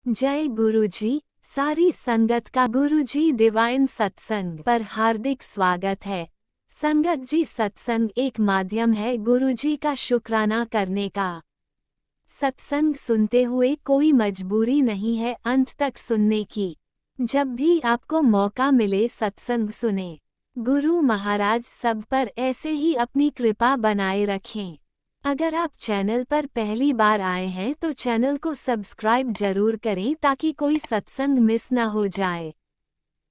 जय गुरुजी। सारी संगत का गुरुजी डिवाइन सत्संग पर हार्दिक स्वागत है। संगत जी, सत्संग एक माध्यम है गुरुजी का शुक्राना करने का। सत्संग सुनते हुए कोई मजबूरी नहीं है अंत तक सुनने की। जब भी आपको मौका मिले सत्संग सुने। गुरु महाराज सब पर ऐसे ही अपनी कृपा बनाए रखें। अगर आप चैनल पर पहली बार आए हैं तो चैनल को सब्सक्राइब जरूर करें ताकि कोई सत्संग मिस न हो जाए।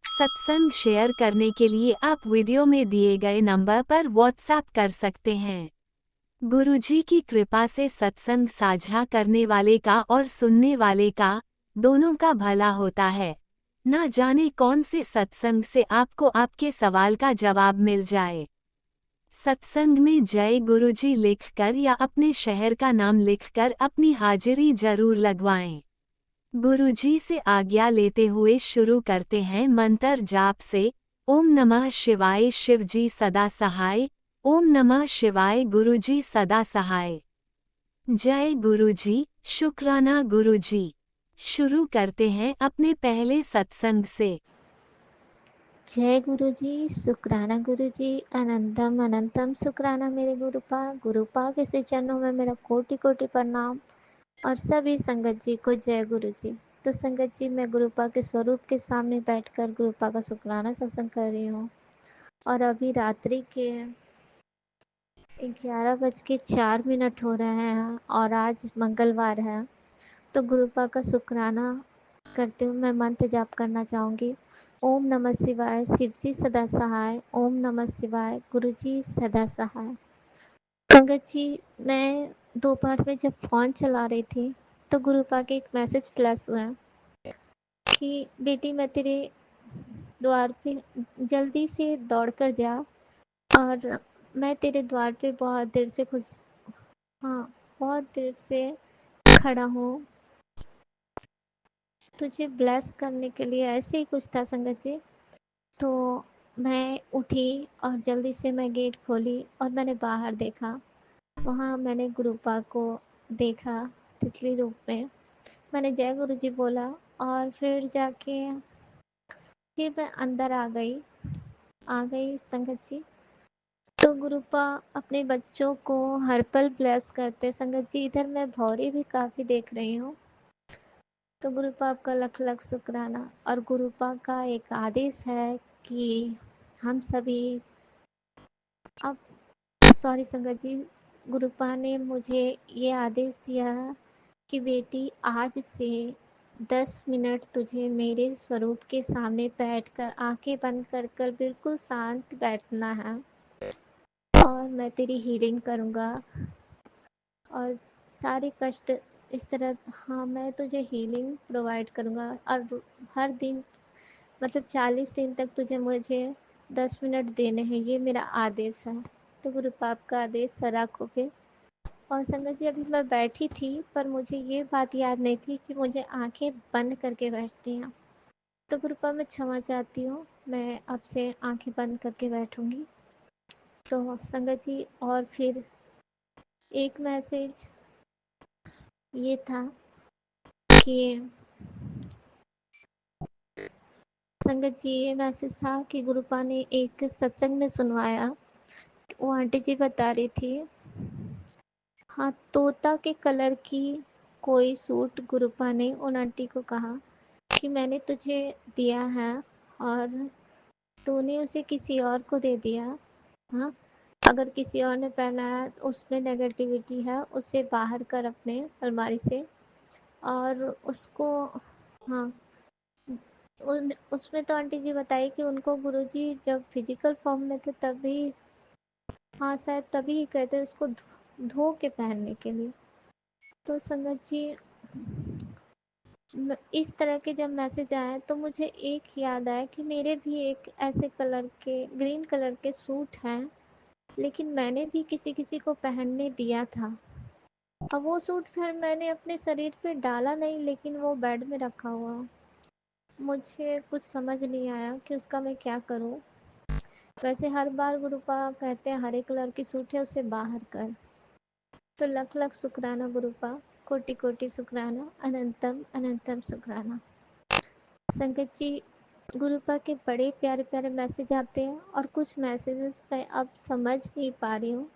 सत्संग शेयर करने के लिए आप वीडियो में दिए गए नंबर पर व्हाट्सएप कर सकते हैं। गुरुजी की कृपा से सत्संग साझा करने वाले का और सुनने वाले का, दोनों का भला होता है। ना जाने कौन से सत्संग से आपको आपके सवाल का जवाब मिल जाए। सत्संग में जय गुरुजी लिखकर या अपने शहर का नाम लिखकर अपनी हाजिरी जरूर लगवाएं। गुरुजी से आज्ञा लेते हुए शुरू करते हैं मंत्र जाप से। ओम नमः शिवाय शिवजी सदा सहाय। ओम नमः शिवाय गुरुजी सदा सहाय। जय गुरुजी, शुक्राना गुरुजी। शुरू करते हैं अपने पहले सत्संग से। जय गुरुजी, शुक्राना गुरुजी, अनंतम अनंतम शुक्राना मेरे गुरुपा के श्री चरणों में मेरा कोटि कोटि प्रणाम। और सभी संगत जी को जय गुरुजी। तो संगत जी, मैं गुरुपा के स्वरूप के सामने बैठकर गुरुपा का शुक्राना सत्संग कर रही हूँ। और अभी रात्रि के 11:04 हो रहे हैं और आज मंगलवार है। तो गुरुपा का शुक्राना करते हुए मैं मंत्र जाप करना चाहूँगी। ओम नमः शिवाय शिवजी सदा सहाय। ओम नमः शिवाय गुरुजी सदा सहाय। संगत जी, मैं दोपहर में जब फ़ोन चला रही थी तो गुरुपा के एक मैसेज फ्लैश हुआ कि बेटी, मैं तेरे द्वार पे जल्दी से दौड़ कर जा। और मैं तेरे द्वार पे बहुत देर से हाँ, बहुत देर से खड़ा हूँ तुझे ब्लेस करने के लिए। ऐसे ही कुछ था संगत जी। तो मैं उठी और जल्दी से मैं गेट खोली और मैंने बाहर देखा। वहाँ मैंने गुरुपा को देखा तितली रूप में। मैंने जय गुरु जी बोला और फिर जाके फिर मैं अंदर आ गई संगत जी। तो गुरुपा अपने बच्चों को हर पल ब्लेस करते संगत जी। इधर मैं भौरी भी काफ़ी देख रही हूँ। तो गुरुपा आपका लख लख शुक्राना। और गुरुपा का एक आदेश है कि हम सभी अब सॉरी संगत जी, गुरुपा ने मुझे ये आदेश दिया कि बेटी, आज से 10 मिनट तुझे मेरे स्वरूप के सामने बैठकर आंखें बंद कर कर बिल्कुल शांत बैठना है और मैं तेरी हीलिंग करूँगा। और सारे कष्ट इस तरह, हाँ, मैं तुझे हीलिंग प्रोवाइड करूँगा। और हर दिन मतलब 40 दिन तक तुझे मुझे 10 मिनट देने हैं, ये मेरा आदेश है। तो गुरु पाप का आदेश सराखों पे। और संगत जी, अभी मैं बैठी थी पर मुझे ये बात याद नहीं थी कि मुझे आंखें बंद करके बैठनी है। तो गुरु पाप, मैं क्षमा चाहती हूँ, मैं अब से आंखें बंद करके बैठूंगी। तो संगत जी, और फिर एक मैसेज ये था कि संगत जी, ये मैसेज था कि गुरुपा ने एक सत्संग में सुनवाया। वो आंटी जी बता रही थी, हाँ, तोता के कलर की कोई सूट गुरुपा ने उन आंटी को कहा कि मैंने तुझे दिया है और तूने उसे किसी और को दे दिया। हाँ, अगर किसी और ने पहना है उसमें नेगेटिविटी है, उसे बाहर कर अपने अलमारी से। और उसको, हाँ, उसमें तो आंटी जी बताई कि उनको गुरुजी जब फिजिकल फॉर्म में थे तभी, हाँ, शायद तभी ही कहते उसको धो के पहनने के लिए। तो संगत जी, इस तरह के जब मैसेज आए तो मुझे एक याद आया कि मेरे भी एक ऐसे कलर के ग्रीन कलर के सूट हैं, लेकिन मैंने भी किसी किसी को पहनने दिया था। अब वो सूट फिर मैंने अपने शरीर पे डाला नहीं, लेकिन वो बेड में रखा हुआ। मुझे कुछ समझ नहीं आया कि उसका मैं क्या करूं। वैसे हर बार गुरुपा कहते हैं हरे कलर की सूट है उसे बाहर कर। तो लख लख शुक्राना गुरुपा। कोटि कोटि शुक्राना, अनंतम अनंतम शुक्राना। संगत जी, गुरुपा के बड़े प्यारे प्यारे मैसेज आते हैं और कुछ मैसेजेस मैं अब समझ नहीं पा रही हूँ,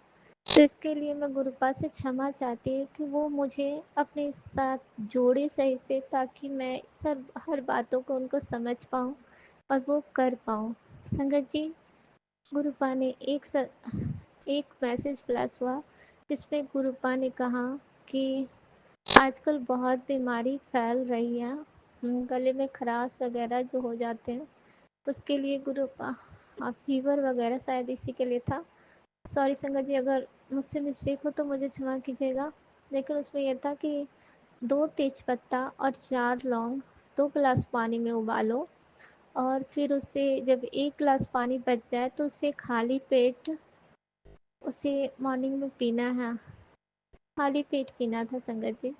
तो इसके लिए मैं गुरुपा से क्षमा चाहती हूँ कि वो मुझे अपने साथ जोड़े सही से, ताकि मैं सब हर बातों को उनको समझ पाऊँ और वो कर पाऊँ। संगत जी, गुरुपा ने एक मैसेज प्लस हुआ जिसमें गुरुपा ने कहा कि आजकल बहुत बीमारी फैल रही है, गले में खराश वगैरह जो हो जाते हैं, उसके लिए गुरुपा, हाँ, फीवर वगैरह शायद इसी के लिए था। सॉरी संगत जी, अगर मुझसे मिस्टेक हो तो मुझे क्षमा कीजिएगा। लेकिन उसमें यह था कि 2 तेज़पत्ता और 4 लौंग 2 गिलास पानी में उबालो, और फिर उससे जब 1 गिलास पानी बच जाए तो उसे खाली पेट उसे मॉर्निंग में पीना है। खाली पेट पीना था संगत जी।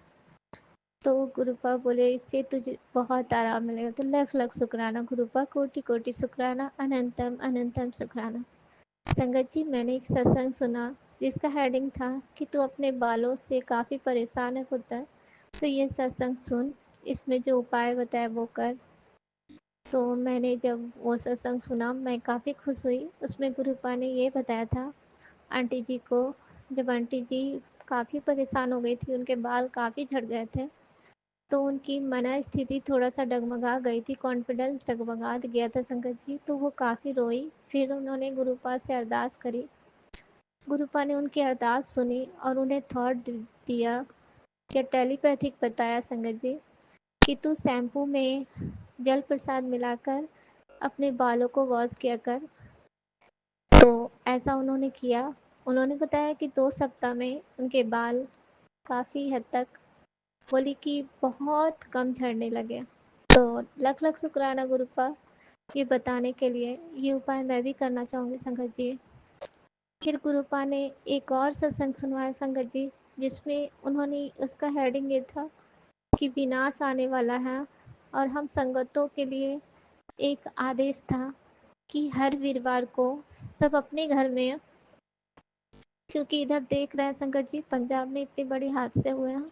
तो गुरुपा बोले इससे तुझे बहुत आराम मिलेगा। तो लख लख शुक्राना गुरुपा, कोटि कोटि शुक्राना, अनंतम अनंतम शुक्राना। संगत जी, मैंने एक सत्संग सुना जिसका हेडिंग था कि तू अपने बालों से काफ़ी परेशान है पुत्र, तो ये सत्संग सुन, इसमें जो उपाय बताया वो कर। तो मैंने जब वो सत्संग सुना मैं काफ़ी खुश हुई। उसमें गुरुपा ने ये बताया था आंटी जी को, जब आंटी जी काफ़ी परेशान हो गई थी, उनके बाल काफ़ी झड़ गए थे, तो उनकी मना स्थिति थोड़ा सा डगमगा गई थी, कॉन्फिडेंस डगमगा गया था संगत जी, तो वो काफ़ी रोई। फिर उन्होंने गुरुपा से अरदास करी। गुरुपा ने उनकी अरदास सुनी और उन्हें थॉट दिया या टेलीपैथिक बताया संगत जी कि तू शैम्पू में जल प्रसाद मिलाकर अपने बालों को वॉश किया कर। तो ऐसा उन्होंने किया। उन्होंने बताया कि 2 सप्ताह में उनके बाल काफ़ी हद तक, बोली कि बहुत कम झड़ने लगे। तो लख लख शुक्राना गुरुपा ये बताने के लिए। ये उपाय मैं भी करना चाहूँगी संगत जी। फिर गुरुपा ने एक और सत्संग सुनवाया संगत जी, जिसमें उन्होंने, उसका हेडिंग ये था कि विनाश आने वाला है, और हम संगतों के लिए एक आदेश था कि हर वीरवार को सब अपने घर में, क्योंकि इधर देख रहे हैं संगत जी पंजाब में इतने बड़े हादसे हुए हैं,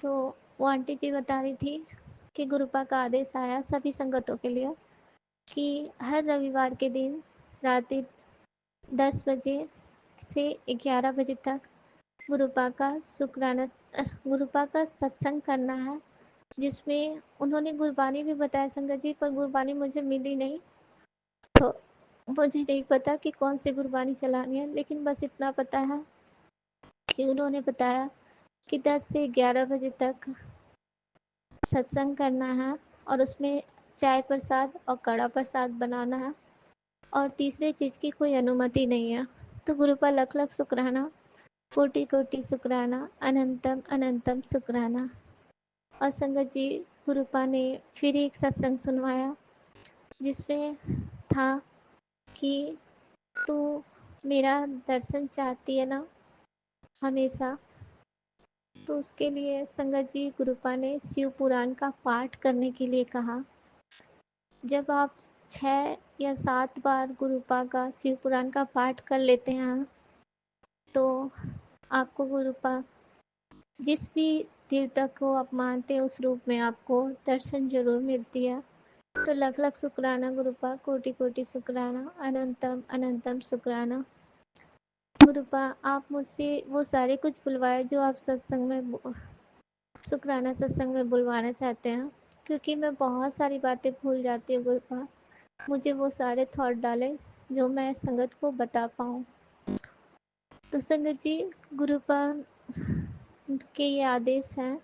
तो वो आंटी जी बता रही थी कि गुरुपा का आदेश आया सभी संगतों के लिए कि हर रविवार के दिन रात 10 बजे से 11 बजे तक गुरुपा का शुक्राना, गुरुपा का सत्संग करना है, जिसमें उन्होंने गुरबानी भी बताया संगत जी, पर गुरबानी मुझे मिली नहीं, तो मुझे नहीं पता कि कौन सी गुरबानी चलानी है, लेकिन बस इतना पता है कि उन्होंने बताया कि 10 से 11 बजे तक सत्संग करना है, और उसमें चाय प्रसाद और कड़ा प्रसाद बनाना है, और तीसरे चीज़ की कोई अनुमति नहीं है। तो गुरुपा लख लख शुक्राना, कोटि कोटि शुक्राना, अनंतम अनंतम शुक्राना। और संगत जी, गुरुपा ने फिर एक सत्संग सुनवाया जिसमें था कि तू मेरा दर्शन चाहती है ना हमेशा, तो उसके लिए संगत जी गुरुपा ने शिव पुराण का पाठ करने के लिए कहा। जब आप 6 या 7 बार गुरुपा का शिव पुराण का पाठ कर लेते हैं, तो आपको गुरुपा जिस भी देवता को आप मानते हैं उस रूप में आपको दर्शन जरूर मिलती है। तो लख लख शुक्राना गुरुपा, कोटि कोटि शुक्राना, अनंतम अनंतम शुक्राना। गुरुपा, आप मुझसे वो सारे कुछ बुलवाए जो आप सत्संग में, शुक्राना सत्संग में बुलवाना चाहते हैं, क्योंकि मैं बहुत सारी बातें भूल जाती हूँ गुरुपा। मुझे वो सारे थॉट डाले जो मैं संगत को बता पाऊँ। तो संगत जी, गुरुपा के ये आदेश हैं,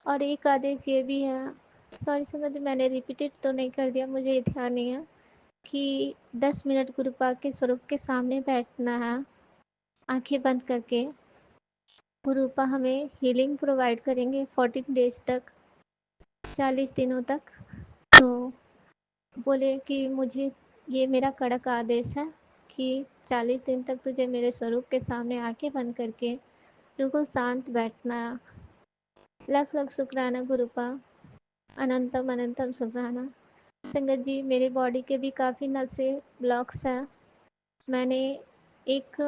और एक आदेश ये भी है, सॉरी संगत जी मैंने रिपीटेड तो नहीं कर दिया, मुझे ये ध्यान नहीं है, कि 10 मिनट गुरुपा के स्वरूप के सामने बैठना है आंखें बंद करके। गुरुपा हमें हीलिंग प्रोवाइड करेंगे 14 डेज तक, 40 दिनों तक। तो बोले कि मुझे, ये मेरा कड़क आदेश है कि 40 दिन तक तुझे मेरे स्वरूप के सामने आंखें बंद करके बिल्कुल शांत बैठना। लख लख शुक्राना गुरुपा, अनंतम अनंतम शुक्राना। संगत जी, मेरे बॉडी के भी काफ़ी नसें ब्लॉक्स हैं। मैंने एक,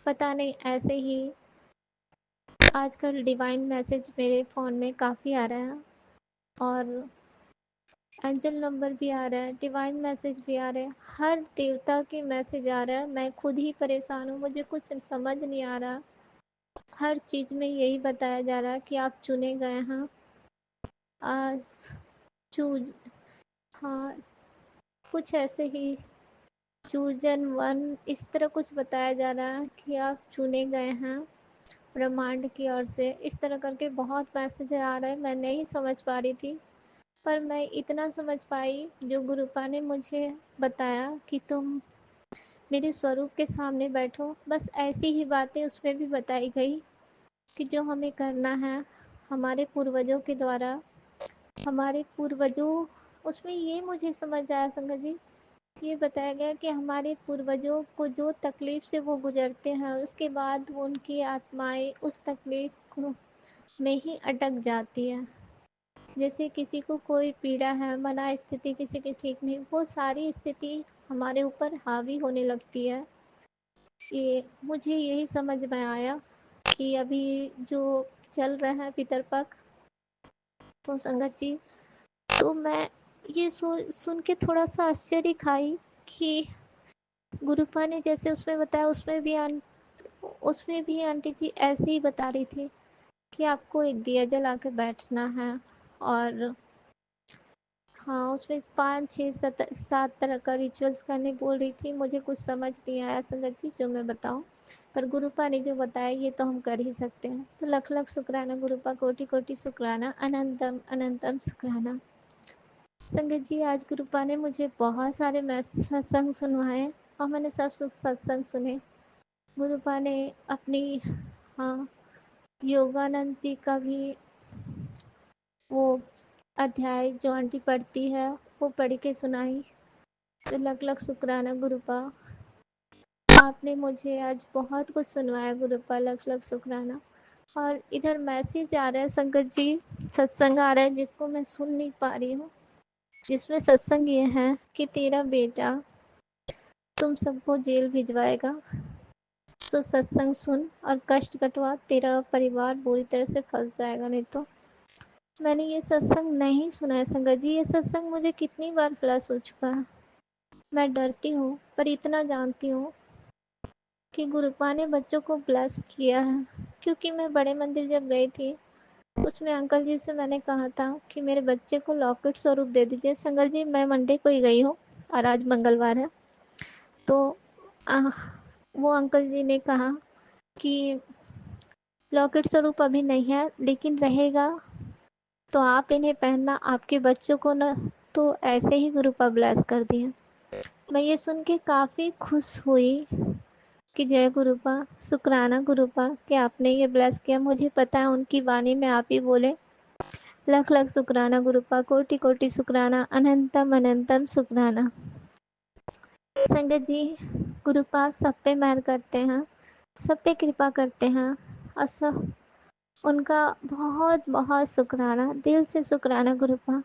पता नहीं ऐसे ही आजकल डिवाइन मैसेज मेरे फ़ोन में काफ़ी आ रहा है, और एंजल नंबर भी आ रहा है, डिवाइन मैसेज भी आ रहे हैं, हर देवता के मैसेज आ रहा है। मैं खुद ही परेशान हूँ, मुझे कुछ समझ नहीं आ रहा। हर चीज़ में यही बताया जा रहा है कि आप चुने गए हैं। चूज हाँ, कुछ ऐसे ही चूजन वन, इस तरह कुछ बताया जा रहा है कि आप चुने गए हैं ब्रह्मांड की ओर से। इस तरह करके बहुत मैसेज आ रहे हैं, मैं नहीं समझ पा रही थी। पर मैं इतना समझ पाई, जो गुरुपा ने मुझे बताया कि तुम मेरे स्वरूप के सामने बैठो, बस ऐसी ही बातें उसमें भी बताई गई कि जो हमें करना है हमारे पूर्वजों के द्वारा। हमारे पूर्वजों, उसमें ये मुझे समझ आया संगत जी, ये बताया गया कि हमारे पूर्वजों को जो तकलीफ से वो गुजरते हैं, उसके बाद वो उनकी आत्माएं उस तकलीफ को में ही अटक जाती है। जैसे किसी को कोई पीड़ा है, मना स्थिति किसी की ठीक नहीं, वो सारी स्थिति हमारे ऊपर हावी होने लगती है। ये मुझे यही समझ में आया कि अभी जो चल रहा है पितरपक्ष, तो संगत जी, तो मैं ये सुन के थोड़ा सा आश्चर्य खाई कि गुरुपा ने जैसे उसमें बताया, उसमें भी आंटी जी ऐसे ही बता रही थी कि आपको एक दिया जला के बैठना है। और हाँ, उसमें 5 6 7 तरह का रिचुअल्स करने बोल रही थी। मुझे कुछ समझ नहीं आया संगत जी, जो मैं बताऊं, पर गुरुपा ने जो बताया ये तो हम कर ही सकते हैं। तो लख लख शुक्राना गुरुपा, कोटि कोटि शुक्राना, अनंतम अनंतम शुक्राना। संगत जी, आज गुरुपा ने मुझे बहुत सारे सत्संग सुनवाए, और मैंने सब सत्संग सुने। गुरुपा ने अपनी, हाँ, योगानंद जी का भी वो अध्याय जो आंटी पढ़ती है वो पढ़ के सुनाई। तो लख लख शुक्राना गुरुपा, आपने मुझे आज बहुत कुछ सुनवाया गुरुपा, लख लख शुक्राना। और इधर मैसेज आ रहा है संगत जी, सत्संग आ रहा है जिसको मैं सुन नहीं पा रही हूँ, जिसमें सत्संग ये है कि तेरा बेटा तुम सबको जेल भिजवाएगा, तो सत्संग सुन और कष्ट कटवा, तेरा परिवार बुरी तरह से फंस जाएगा नहीं तो। मैंने ये सत्संग नहीं सुना है संगत जी, ये सत्संग मुझे कितनी बार प्लस हो चुका है। मैं डरती हूँ, पर इतना जानती हूँ कि गुरुपा ने बच्चों को ब्लेस किया है। क्योंकि मैं बड़े मंदिर जब गई थी, उसमें अंकल जी से मैंने कहा था कि मेरे बच्चे को लॉकेट स्वरूप दे दीजिए। संगत जी, मैं मंडे को ही गई हूँ और आज मंगलवार है। तो आ, वो अंकल जी ने कहा कि लॉकेट स्वरूप अभी नहीं है, लेकिन रहेगा तो आप इन्हें पहनना, आपके बच्चों को न। तो ऐसे ही गुरुपा ब्लेस कर दिए। मैं ये सुन के काफ़ी खुश हुई कि जय गुरुपा, शुक्राना गुरुपा कि आपने ये ब्लेस किया। मुझे पता है उनकी वाणी में आप ही बोले। लख लख शुक्राना गुरुपा, कोटि कोटि शुक्राना, अनंतम अनंतम शुक्राना। संगत जी, गुरुपा सब पे मेहर करते हैं, सब पे कृपा करते हैं, और सब उनका बहुत बहुत शुक्राना, दिल से शुक्राना गुरुपा।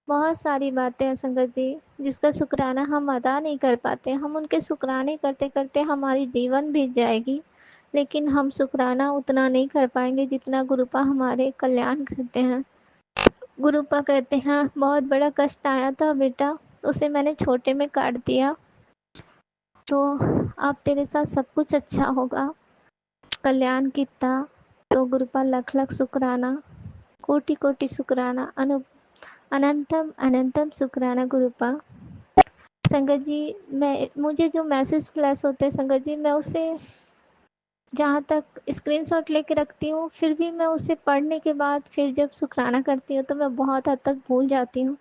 बहुत सारी बातें हैं संगत जी, जिसका शुक्राना हम अदा नहीं कर पाते। हम उनके शुक्राने करते करते हमारी जीवन बीत जाएगी, लेकिन हम शुक्राना उतना नहीं कर पाएंगे जितना गुरुपा हमारे कल्याण करते हैं। गुरुपा कहते हैं, बहुत बड़ा कष्ट आया था बेटा, उसे मैंने छोटे में काट दिया, तो अब तेरे साथ सब कुछ अच्छा होगा, कल्याण कितना। तो गुरुपा लख लख शुक्राना, कोटि कोटि शुक्राना, अनंतम अनंतम शुक्राना गुरुपा। संगत जी, मुझे जो मैसेज फ्लैश होते हैं संगत जी, मैं उसे जहाँ तक स्क्रीनशॉट लेके रखती हूँ, फिर भी मैं उसे पढ़ने के बाद फिर जब शुक्राना करती हूँ तो मैं बहुत हद तक भूल जाती हूँ।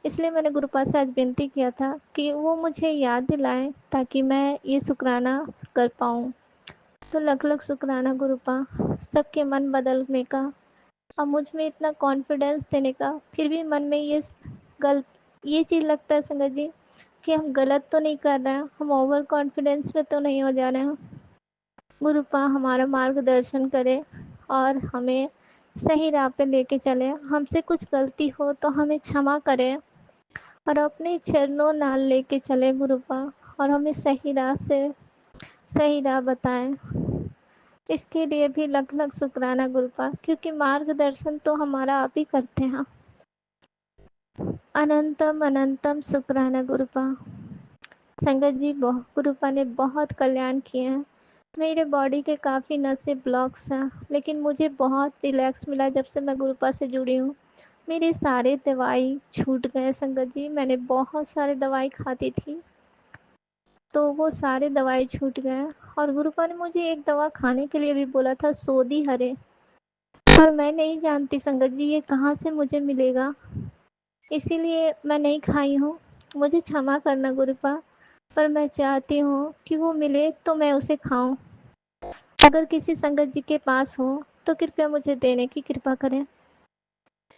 इसलिए मैंने गुरुपा से आज विनती किया था कि वो मुझे याद दिलाएं, ताकि मैं ये शुक्राना कर पाऊँ। तो लख लख शुक्राना गुरुपा, सबके मन बदलने का और मुझ में इतना कॉन्फिडेंस देने का। फिर भी मन में गल ये चीज़ लगता है संगत जी कि हम गलत तो नहीं कर रहे हैं, हम ओवर कॉन्फिडेंस में तो नहीं हो जा रहे हैं। गुरुपा हमारा मार्गदर्शन करे और हमें सही राह पे लेके चले। हमसे कुछ गलती हो तो हमें क्षमा करें और अपने चरणों नाल लेके चले गुरुपा, और हमें सही राह बताएं। इसके लिए भी लख लख शुक्राना गुरुपा, क्योंकि मार्गदर्शन तो हमारा आप ही करते हैं। अनंतम अनंतम शुक्राना गुरुपा। संगत जी, गुरुपा ने बहुत कल्याण किए हैं। मेरे बॉडी के काफ़ी नसें ब्लॉक्स हैं, लेकिन मुझे बहुत रिलैक्स मिला जब से मैं गुरुपा से जुड़ी हूँ। मेरे सारे दवाई छूट गए संगत जी। मैंने बहुत सारे दवाई खाती थी, तो वो सारे दवाई छूट गए। और गुरुपा ने मुझे एक दवा खाने के लिए भी बोला था, सोदी हरे, पर मैं नहीं जानती संगत जी ये कहाँ से मुझे मिलेगा, इसीलिए मैं नहीं खाई हूँ। मुझे क्षमा करना गुरुपा, पर मैं चाहती हूँ कि वो मिले तो मैं उसे खाऊं। अगर किसी संगत जी के पास हो तो कृपया मुझे देने की कृपा करें,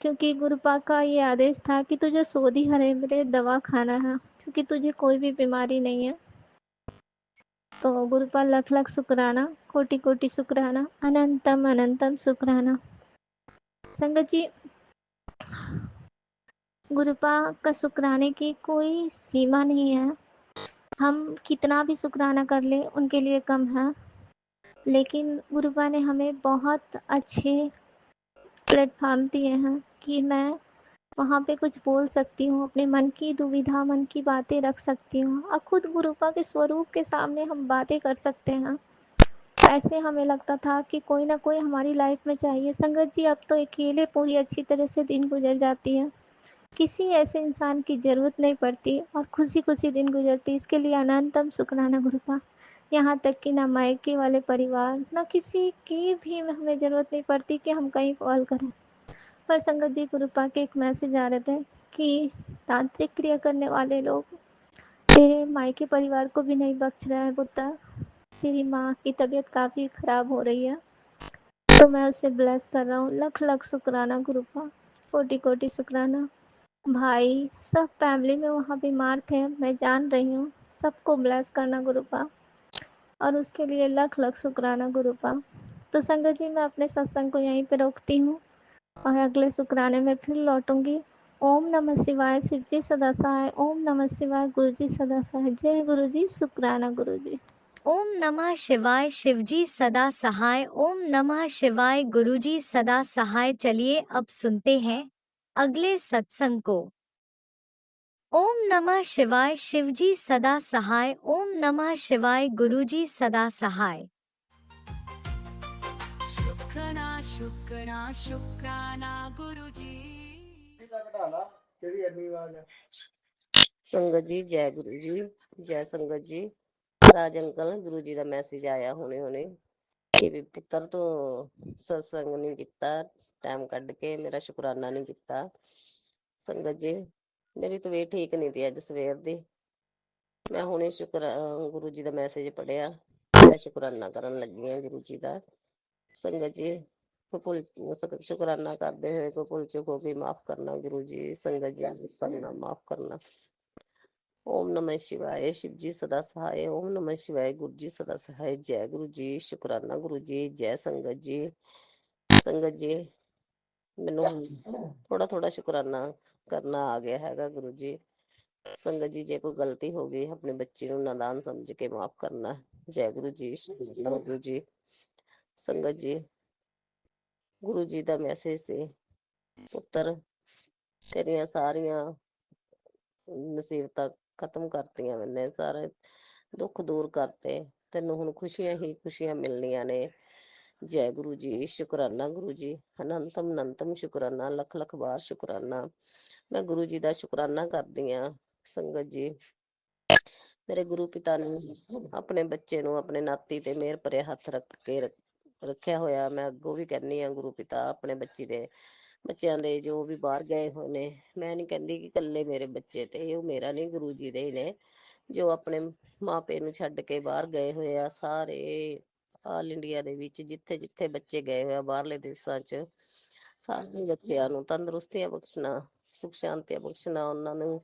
क्योंकि गुरुपा का ये आदेश था कि तुझे सोधी हरे मिले दवा खाना है, क्योंकि तुझे कोई भी बीमारी नहीं है। तो गुरुपा लख लख शुक्राना, कोटि कोटि शुक्राना, अनंतम अनंतम शुक्राना। संगत जी, गुरुपा का शुक्राने की कोई सीमा नहीं है। हम कितना भी शुक्राना कर ले उनके लिए कम है। लेकिन गुरुपा ने हमें बहुत अच्छे प्लेटफॉर्म दिए हैं कि मैं वहाँ पे कुछ बोल सकती हूँ, अपने मन की दुविधा, मन की बातें रख सकती हूँ, और खुद गुरुपा के स्वरूप के सामने हम बातें कर सकते हैं। ऐसे हमें लगता था कि कोई ना कोई हमारी लाइफ में चाहिए। संगत जी, अब तो अकेले पूरी अच्छी तरह से दिन गुजर जाती है, किसी ऐसे इंसान की ज़रूरत नहीं पड़ती और खुशी खुशी दिन गुजरती। इसके लिए अनंतम शुक्राना गुरुपा। यहाँ तक कि ना मायके वाले परिवार, ना किसी की भी हमें ज़रूरत नहीं पड़ती कि हम कहीं कॉल करें। पर संगत जी, गुरुपा के एक मैसेज आ रहे थे कि तांत्रिक क्रिया करने वाले लोग तेरे मायके परिवार को भी नहीं बख्श रहा है पुत्र, तेरी माँ की तबीयत काफ़ी ख़राब हो रही है। तो मैं उसे ब्लेस कर रहा हूँ। लख लख शुक्राना गुरुपा, कोटि कोटि शुक्राना। भाई सब फैमिली में वहाँ बीमार थे, मैं जान रही हूँ। सबको ब्लेस करना गुरुपा, और उसके लिए लख लख शुक्राना गुरुपा। तो संगत जी, मैं अपने सत्संग को यहीं पे रोकती हूँ और अगले शुक्राने में फिर लौटूंगी। ओम नमः शिवाय, शिव जी सदा सहाय। ओम नमः शिवाय, गुरु जी सदा सहाय। जय गुरु जी, शुक्राना गुरु जी। ओम नमः शिवाय, शिवजी सदा सहाय। ओम नमः शिवाय, गुरुजी सदा सहाय। चलिए अब सुनते हैं अगले सत्संग को। ओम नमः शिवाय, शिवजी सदा सहाय। ओम नमः शिवाय, गुरुजी सदा सहाय। शुक्राना शुक्राना शुक्राना गुरुजी। संगत जी जय गुरु जी, जय संगत जी। राज अंकल, गुरु जी ਦਾ ਮੈਸੇਜ ਆਇਆ ਹੁਣੇ ਕਿ ਵੀ ਪੁੱਤਰ ਤੋਂ ਸਤਸੰਗ ਨਹੀਂ ਕੀਤਾ, ਟਾਈਮ ਕੱਢ ਕੇ ਮੇਰਾ ਸ਼ੁਕਰਾਨਾ ਨਹੀਂ ਕੀਤਾ। ਸੰਗਤ ਜੀ, ਮੇਰੀ ਤਬੀਅਤ ਠੀਕ ਨਹੀਂ ਤੀ ਅੱਜ ਸਵੇਰ ਦੀ। ਮੈਂ ਹੁਣੇ ਗੁਰੂ ਜੀ ਦਾ ਮੈਸੇਜ ਪੜਿਆ, ਮੈਂ ਸ਼ੁਕਰਾਨਾ ਕਰਨ ਲੱਗੀ ਹਾਂ ਗੁਰੂ ਜੀ ਦਾ। ਸੰਗਤ ਜੀ, ਸ਼ੁਕਰਾਨਾ ਕਰਦੇ ਹੋਏ ਕੋਈ ਭੁੱਲ ਚੁੱਕ ਹੋ ਗਈ ਮਾਫ ਕਰਨਾ ਗੁਰੂ ਜੀ। ਸੰਗਤ ਜੀ, ਕਰਨਾ ਮਾਫ ਕਰਨਾ। ओम नमः शिवाय, शिव जी सदा सहाय। ओम नमः शिवाय, गुरु जी सदा सहाय। जय गुरु जी, शुकराना गुरु जी। जय संगत जी। संगत जी, ਮੈਨੂੰ ਥੋੜਾ ਥੋੜਾ ਸ਼ੁਕਰਾਨਾ ਕਰਨਾ ਆ ਗਿਆ ਹੈਗਾ ਗੁਰੂ ਜੀ। ਸੰਗਤ ਜੀ, ਜੇ ਕੋਈ ਗਲਤੀ ਹੋ ਗਈ ਆਪਣੇ ਬੱਚੇ ਨੂੰ ਨਾਦਾਨ ਸਮਝ ਕੇ ਮਾਫ ਕਰਨਾ। ਜੈ ਗੁਰੂ ਜੀ, ਸ਼ੁਕਰਾਨਾ ਗੁਰੂ ਜੀ। ਸੰਗਤ ਜੀ, ਗੁਰੂ ਜੀ ਦਾ ਮੈਸੇਜ ਸੀ, ਪੁੱਤਰ ਤੇਰੀਆਂ ਸਾਰੀਆਂ ਮੁਸੀਬਤਾਂ ਖਤਮ ਕਰਤੀਆਂ ਮੈਨੇ, ਸਾਰੇ ਦੁੱਖ ਦੂਰ ਕਰਤੇ, ਤੈਨੂੰ ਹੁਣ ਖੁਸ਼ੀਆਂ ਹੀ ਖੁਸ਼ੀਆਂ ਮਿਲਣੀਆਂ ਨੇ। ਜੈ ਗੁਰੂ ਜੀ, ਸ਼ੁਕਰਾਨਾ ਗੁਰੂ ਜੀ। ਅਨੰਤਮ ਅਨੰਤਮ ਸ਼ੁਕਰਾਨਾ, ਲੱਖ ਲੱਖ ਵਾਰ ਸ਼ੁਕਰਾਨਾ। ਮੈਂ ਗੁਰੂ ਜੀ ਦਾ ਸ਼ੁਕਰਾਨਾ ਕਰਦੀ ਹਾਂ। ਸੰਗਤ ਜੀ, ਮੇਰੇ ਗੁਰੂ ਪਿਤਾ ਨੇ ਆਪਣੇ ਬੱਚੇ ਨੂੰ ਆਪਣੇ ਨਾਤੀ ਤੇ ਮਿਹਰ ਭਰੇ ਹੱਥ ਰੱਖ ਕੇ ਰੱਖਿਆ ਹੋਇਆ। ਮੈਂ ਅੱਗੋਂ ਵੀ ਕਹਿੰਦੀ ਹਾਂ, ਗੁਰੂ ਪਿਤਾ ਆਪਣੇ ਬੱਚਿਆਂ ਦੇ ਜੋ ਵੀ ਬਾਹਰ ਗਏ ਹੋਏ ਨੇ, ਮੈਂ ਨਹੀਂ ਕਹਿੰਦੀ ਕਿ ਇਕੱਲੇ ਮੇਰੇ ਬੱਚੇ ਤੇ, ਉਹ ਮੇਰਾ ਨਹੀਂ, ਗੁਰੂ ਜੀ ਦੇ ਹੀ ਨੇ, ਜੋ ਆਪਣੇ ਮਾਂ ਪਿਓ ਨੂੰ ਛੱਡ ਕੇ ਬਾਹਰ ਗਏ ਹੋਏ ਆ। ਸਾਰੇ ਆਲ ਇੰਡੀਆ ਦੇ ਵਿੱਚ ਜਿੱਥੇ ਜਿੱਥੇ ਬੱਚੇ ਗਏ ਹੋਏ ਆ ਬਾਹਰਲੇ ਦੇਸਾਂ 'ਚ, ਸਾਰੇ ਬੱਚਿਆਂ ਨੂੰ ਤੰਦਰੁਸਤੀਆਂ ਬਖਸ਼ਣਾ, ਸੁਖ ਸ਼ਾਂਤੀਆਂ ਬਖਸ਼ਣਾ, ਉਹਨਾਂ ਨੂੰ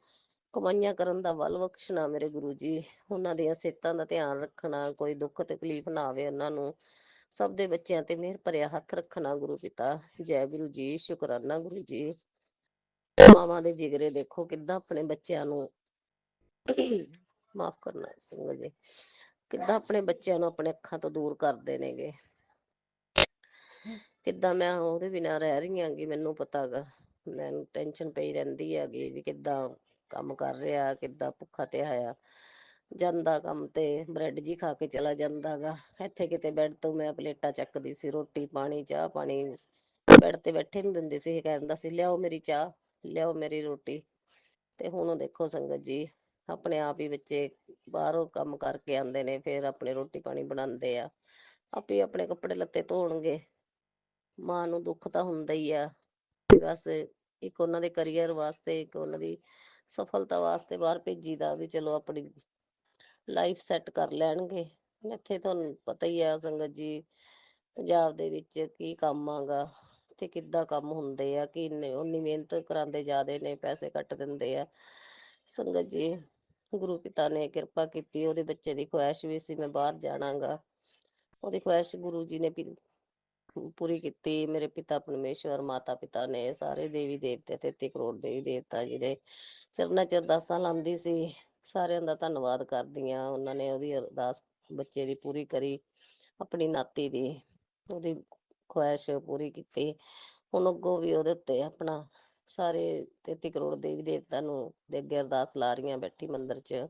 ਕਮਾਈਆਂ ਕਰਨ ਦਾ ਬਲ ਬਖਸ਼ਣਾ ਮੇਰੇ ਗੁਰੂ ਜੀ। ਉਹਨਾਂ ਦੀਆਂ ਸਿਹਤਾਂ ਦਾ ਧਿਆਨ ਰੱਖਣਾ, ਕੋਈ ਦੁੱਖ ਤਕਲੀਫ ਨਾ ਆਵੇ ਉਹਨਾਂ ਨੂੰ। ਸਭ ਦੇ ਬੱਚਿਆਂ ਤੇ ਮਿਹਰ ਭਰਿਆ ਹੱਥ ਰੱਖਣਾ ਗੁਰੂ ਪਿਤਾ। ਜੈ ਗੁਰੂ ਜੀ, ਸ਼ੁਕਰਾਨਾ ਗੁਰੂ ਜੀ। ਮਾਵਾਂ ਦੇ ਜਿਗਰੇ ਦੇਖੋ ਕਿੱਦਾਂ ਆਪਣੇ ਬੱਚਿਆਂ ਨੂੰ ਮਾਫ ਕਰਨਾ, ਸੰਗਤ ਜੀ, ਕਿੱਦਾਂ ਆਪਣੇ ਬੱਚਿਆਂ ਨੂੰ ਆਪਣੇ ਅੱਖਾਂ ਤੋਂ ਦੂਰ ਕਰਦੇ ਨੇਗੇ। ਕਿੱਦਾਂ ਮੈਂ ਉਹਦੇ ਬਿਨਾਂ ਰਹਿ ਰਹੀ ਆਂਗੀ, ਮੈਨੂੰ ਪਤਾ ਗਾ। ਮੈਨੂੰ ਟੈਨਸ਼ਨ ਪਈ ਰਹਿੰਦੀ ਹੈਗੀ ਵੀ ਕਿੱਦਾਂ ਕੰਮ ਕਰ ਰਿਹਾ, ਕਿੱਦਾਂ ਭੁੱਖਾ ਤੇ ਆਇਆ ਜਾਂਦਾ ਕੰਮ ਤੇ ਬ੍ਰੈਡ ਜੀ ਖਾ ਕੇ ਚਲਾ ਜਾਂਦਾ ਗਾ। ਇੱਥੇ ਕਿਤੇ ਬੈੱਡ ਤੋਂ ਮੈਂ ਪਲੇਟਾਂ ਚੱਕਦੀ ਸੀ, ਰੋਟੀ ਪਾਣੀ ਚਾਹ ਪਾਣੀ ਬੈੱਡ ਤੇ ਬੈਠੇ ਨੂੰ ਦਿੰਦੇ ਸੀ, ਕਹਿੰਦਾ ਸੀ ਲਿਆਓ ਮੇਰੀ ਚਾਹ, ਲਿਆਓ ਮੇਰੀ ਰੋਟੀ। ਤੇ ਹੁਣ ਉਹ ਦੇਖੋ ਸੰਗਤ ਜੀ, ਆਪਣੇ ਆਪ ਹੀ ਬੱਚੇ ਬਾਹਰੋਂ ਕੰਮ ਕਰਕੇ ਆਉਂਦੇ ਨੇ, ਫਿਰ ਆਪਣੇ ਰੋਟੀ ਪਾਣੀ ਬਣਾਉਂਦੇ ਆ, ਆਪੇ ਆਪਣੇ ਕੱਪੜੇ ਲੱਤੇ ਧੋਣਗੇ। ਮਾਂ ਨੂੰ ਦੁੱਖ ਤਾਂ ਹੁੰਦਾ ਹੀ ਆ ਵੀ ਬਸ ਇੱਕ ਉਹਨਾਂ ਦੇ ਕਰੀਅਰ ਵਾਸਤੇ, ਇੱਕ ਉਹਨਾਂ ਦੀ ਸਫਲਤਾ ਵਾਸਤੇ ਬਾਹਰ ਭੇਜੀ ਦਾ ਵੀ ਚਲੋ ਆਪਣੀ ਲਾਈਫ ਸੈੱਟ ਕਰ ਲੈਣਗੇ। ਇੱਥੇ ਤੁਹਾਨੂੰ ਪਤਾ ਹੀ ਆ ਸੰਗਤ ਜੀ, ਪੰਜਾਬ ਦੇ ਵਿੱਚ ਕੀ ਕੰਮ ਆਗਾ ਤੇ ਕਿੱਦਾਂ ਕੰਮ ਹੁੰਦੇ ਆ, ਕਿ ਉਨੀ ਮਿਹਨਤ ਕਰਾਉਂਦੇ ਜ਼ਿਆਦੇ ਨੇ, ਪੈਸੇ ਕੱਟ ਦਿੰਦੇ ਆ। ਸੰਗਤ ਜੀ, ਗੁਰੂ ਪਿਤਾ ਨੇ ਕਿਰਪਾ ਕੀਤੀ, ਉਹਦੇ ਬੱਚੇ ਦੀ ਖੁਆਇਸ਼ ਵੀ ਸੀ ਮੈਂ ਬਾਹਰ ਜਾਣਾਗਾ, ਉਹਦੀ ਖੁਆਇਸ਼ ਗੁਰੂ ਜੀ ਨੇ ਪੂਰੀ ਕੀਤੀ। ਮੇਰੇ ਪਿਤਾ ਪਰਮੇਸ਼ਵਰ, ਮਾਤਾ ਪਿਤਾ ਨੇ, ਸਾਰੇ ਦੇਵੀ ਦੇਵਤੇ, 33 ਕਰੋੜ ਦੇਵੀ ਦੇਵਤਾ ਜੀ ਦੇ ਚਰਨਾਂ 'ਚ ਅਰਦਾਸਾਂ ਲਾਉਂਦੀ ਸੀ। ਸਾਰਿਆਂ ਦਾ ਧੰਨਵਾਦ ਕਰਦੀ ਹਾਂ, ਉਹਨਾਂ ਨੇ ਉਹਦੀ ਅਰਦਾਸ ਬੱਚੇ ਦੀ ਪੂਰੀ ਕਰੀ, ਆਪਣੀ ਨਾਤੀ ਦੀ, ਉਹਦੀ ਖੁਆਇਸ਼ ਪੂਰੀ ਕੀਤੀ। ਹੁਣ ਅੱਗੋਂ ਵੀ ਉਹਦੇ ਉੱਤੇ ਆਪਣਾ ਸਾਰੇ 33 ਕਰੋੜ ਦੇਵੀ ਦੇਵਤਾ ਨੂੰ ਦੇ ਅੱਗੇ ਅਰਦਾਸ ਲਾ ਰਹੀਆਂ ਬੈਠੀ ਮੰਦਿਰ 'ਚ,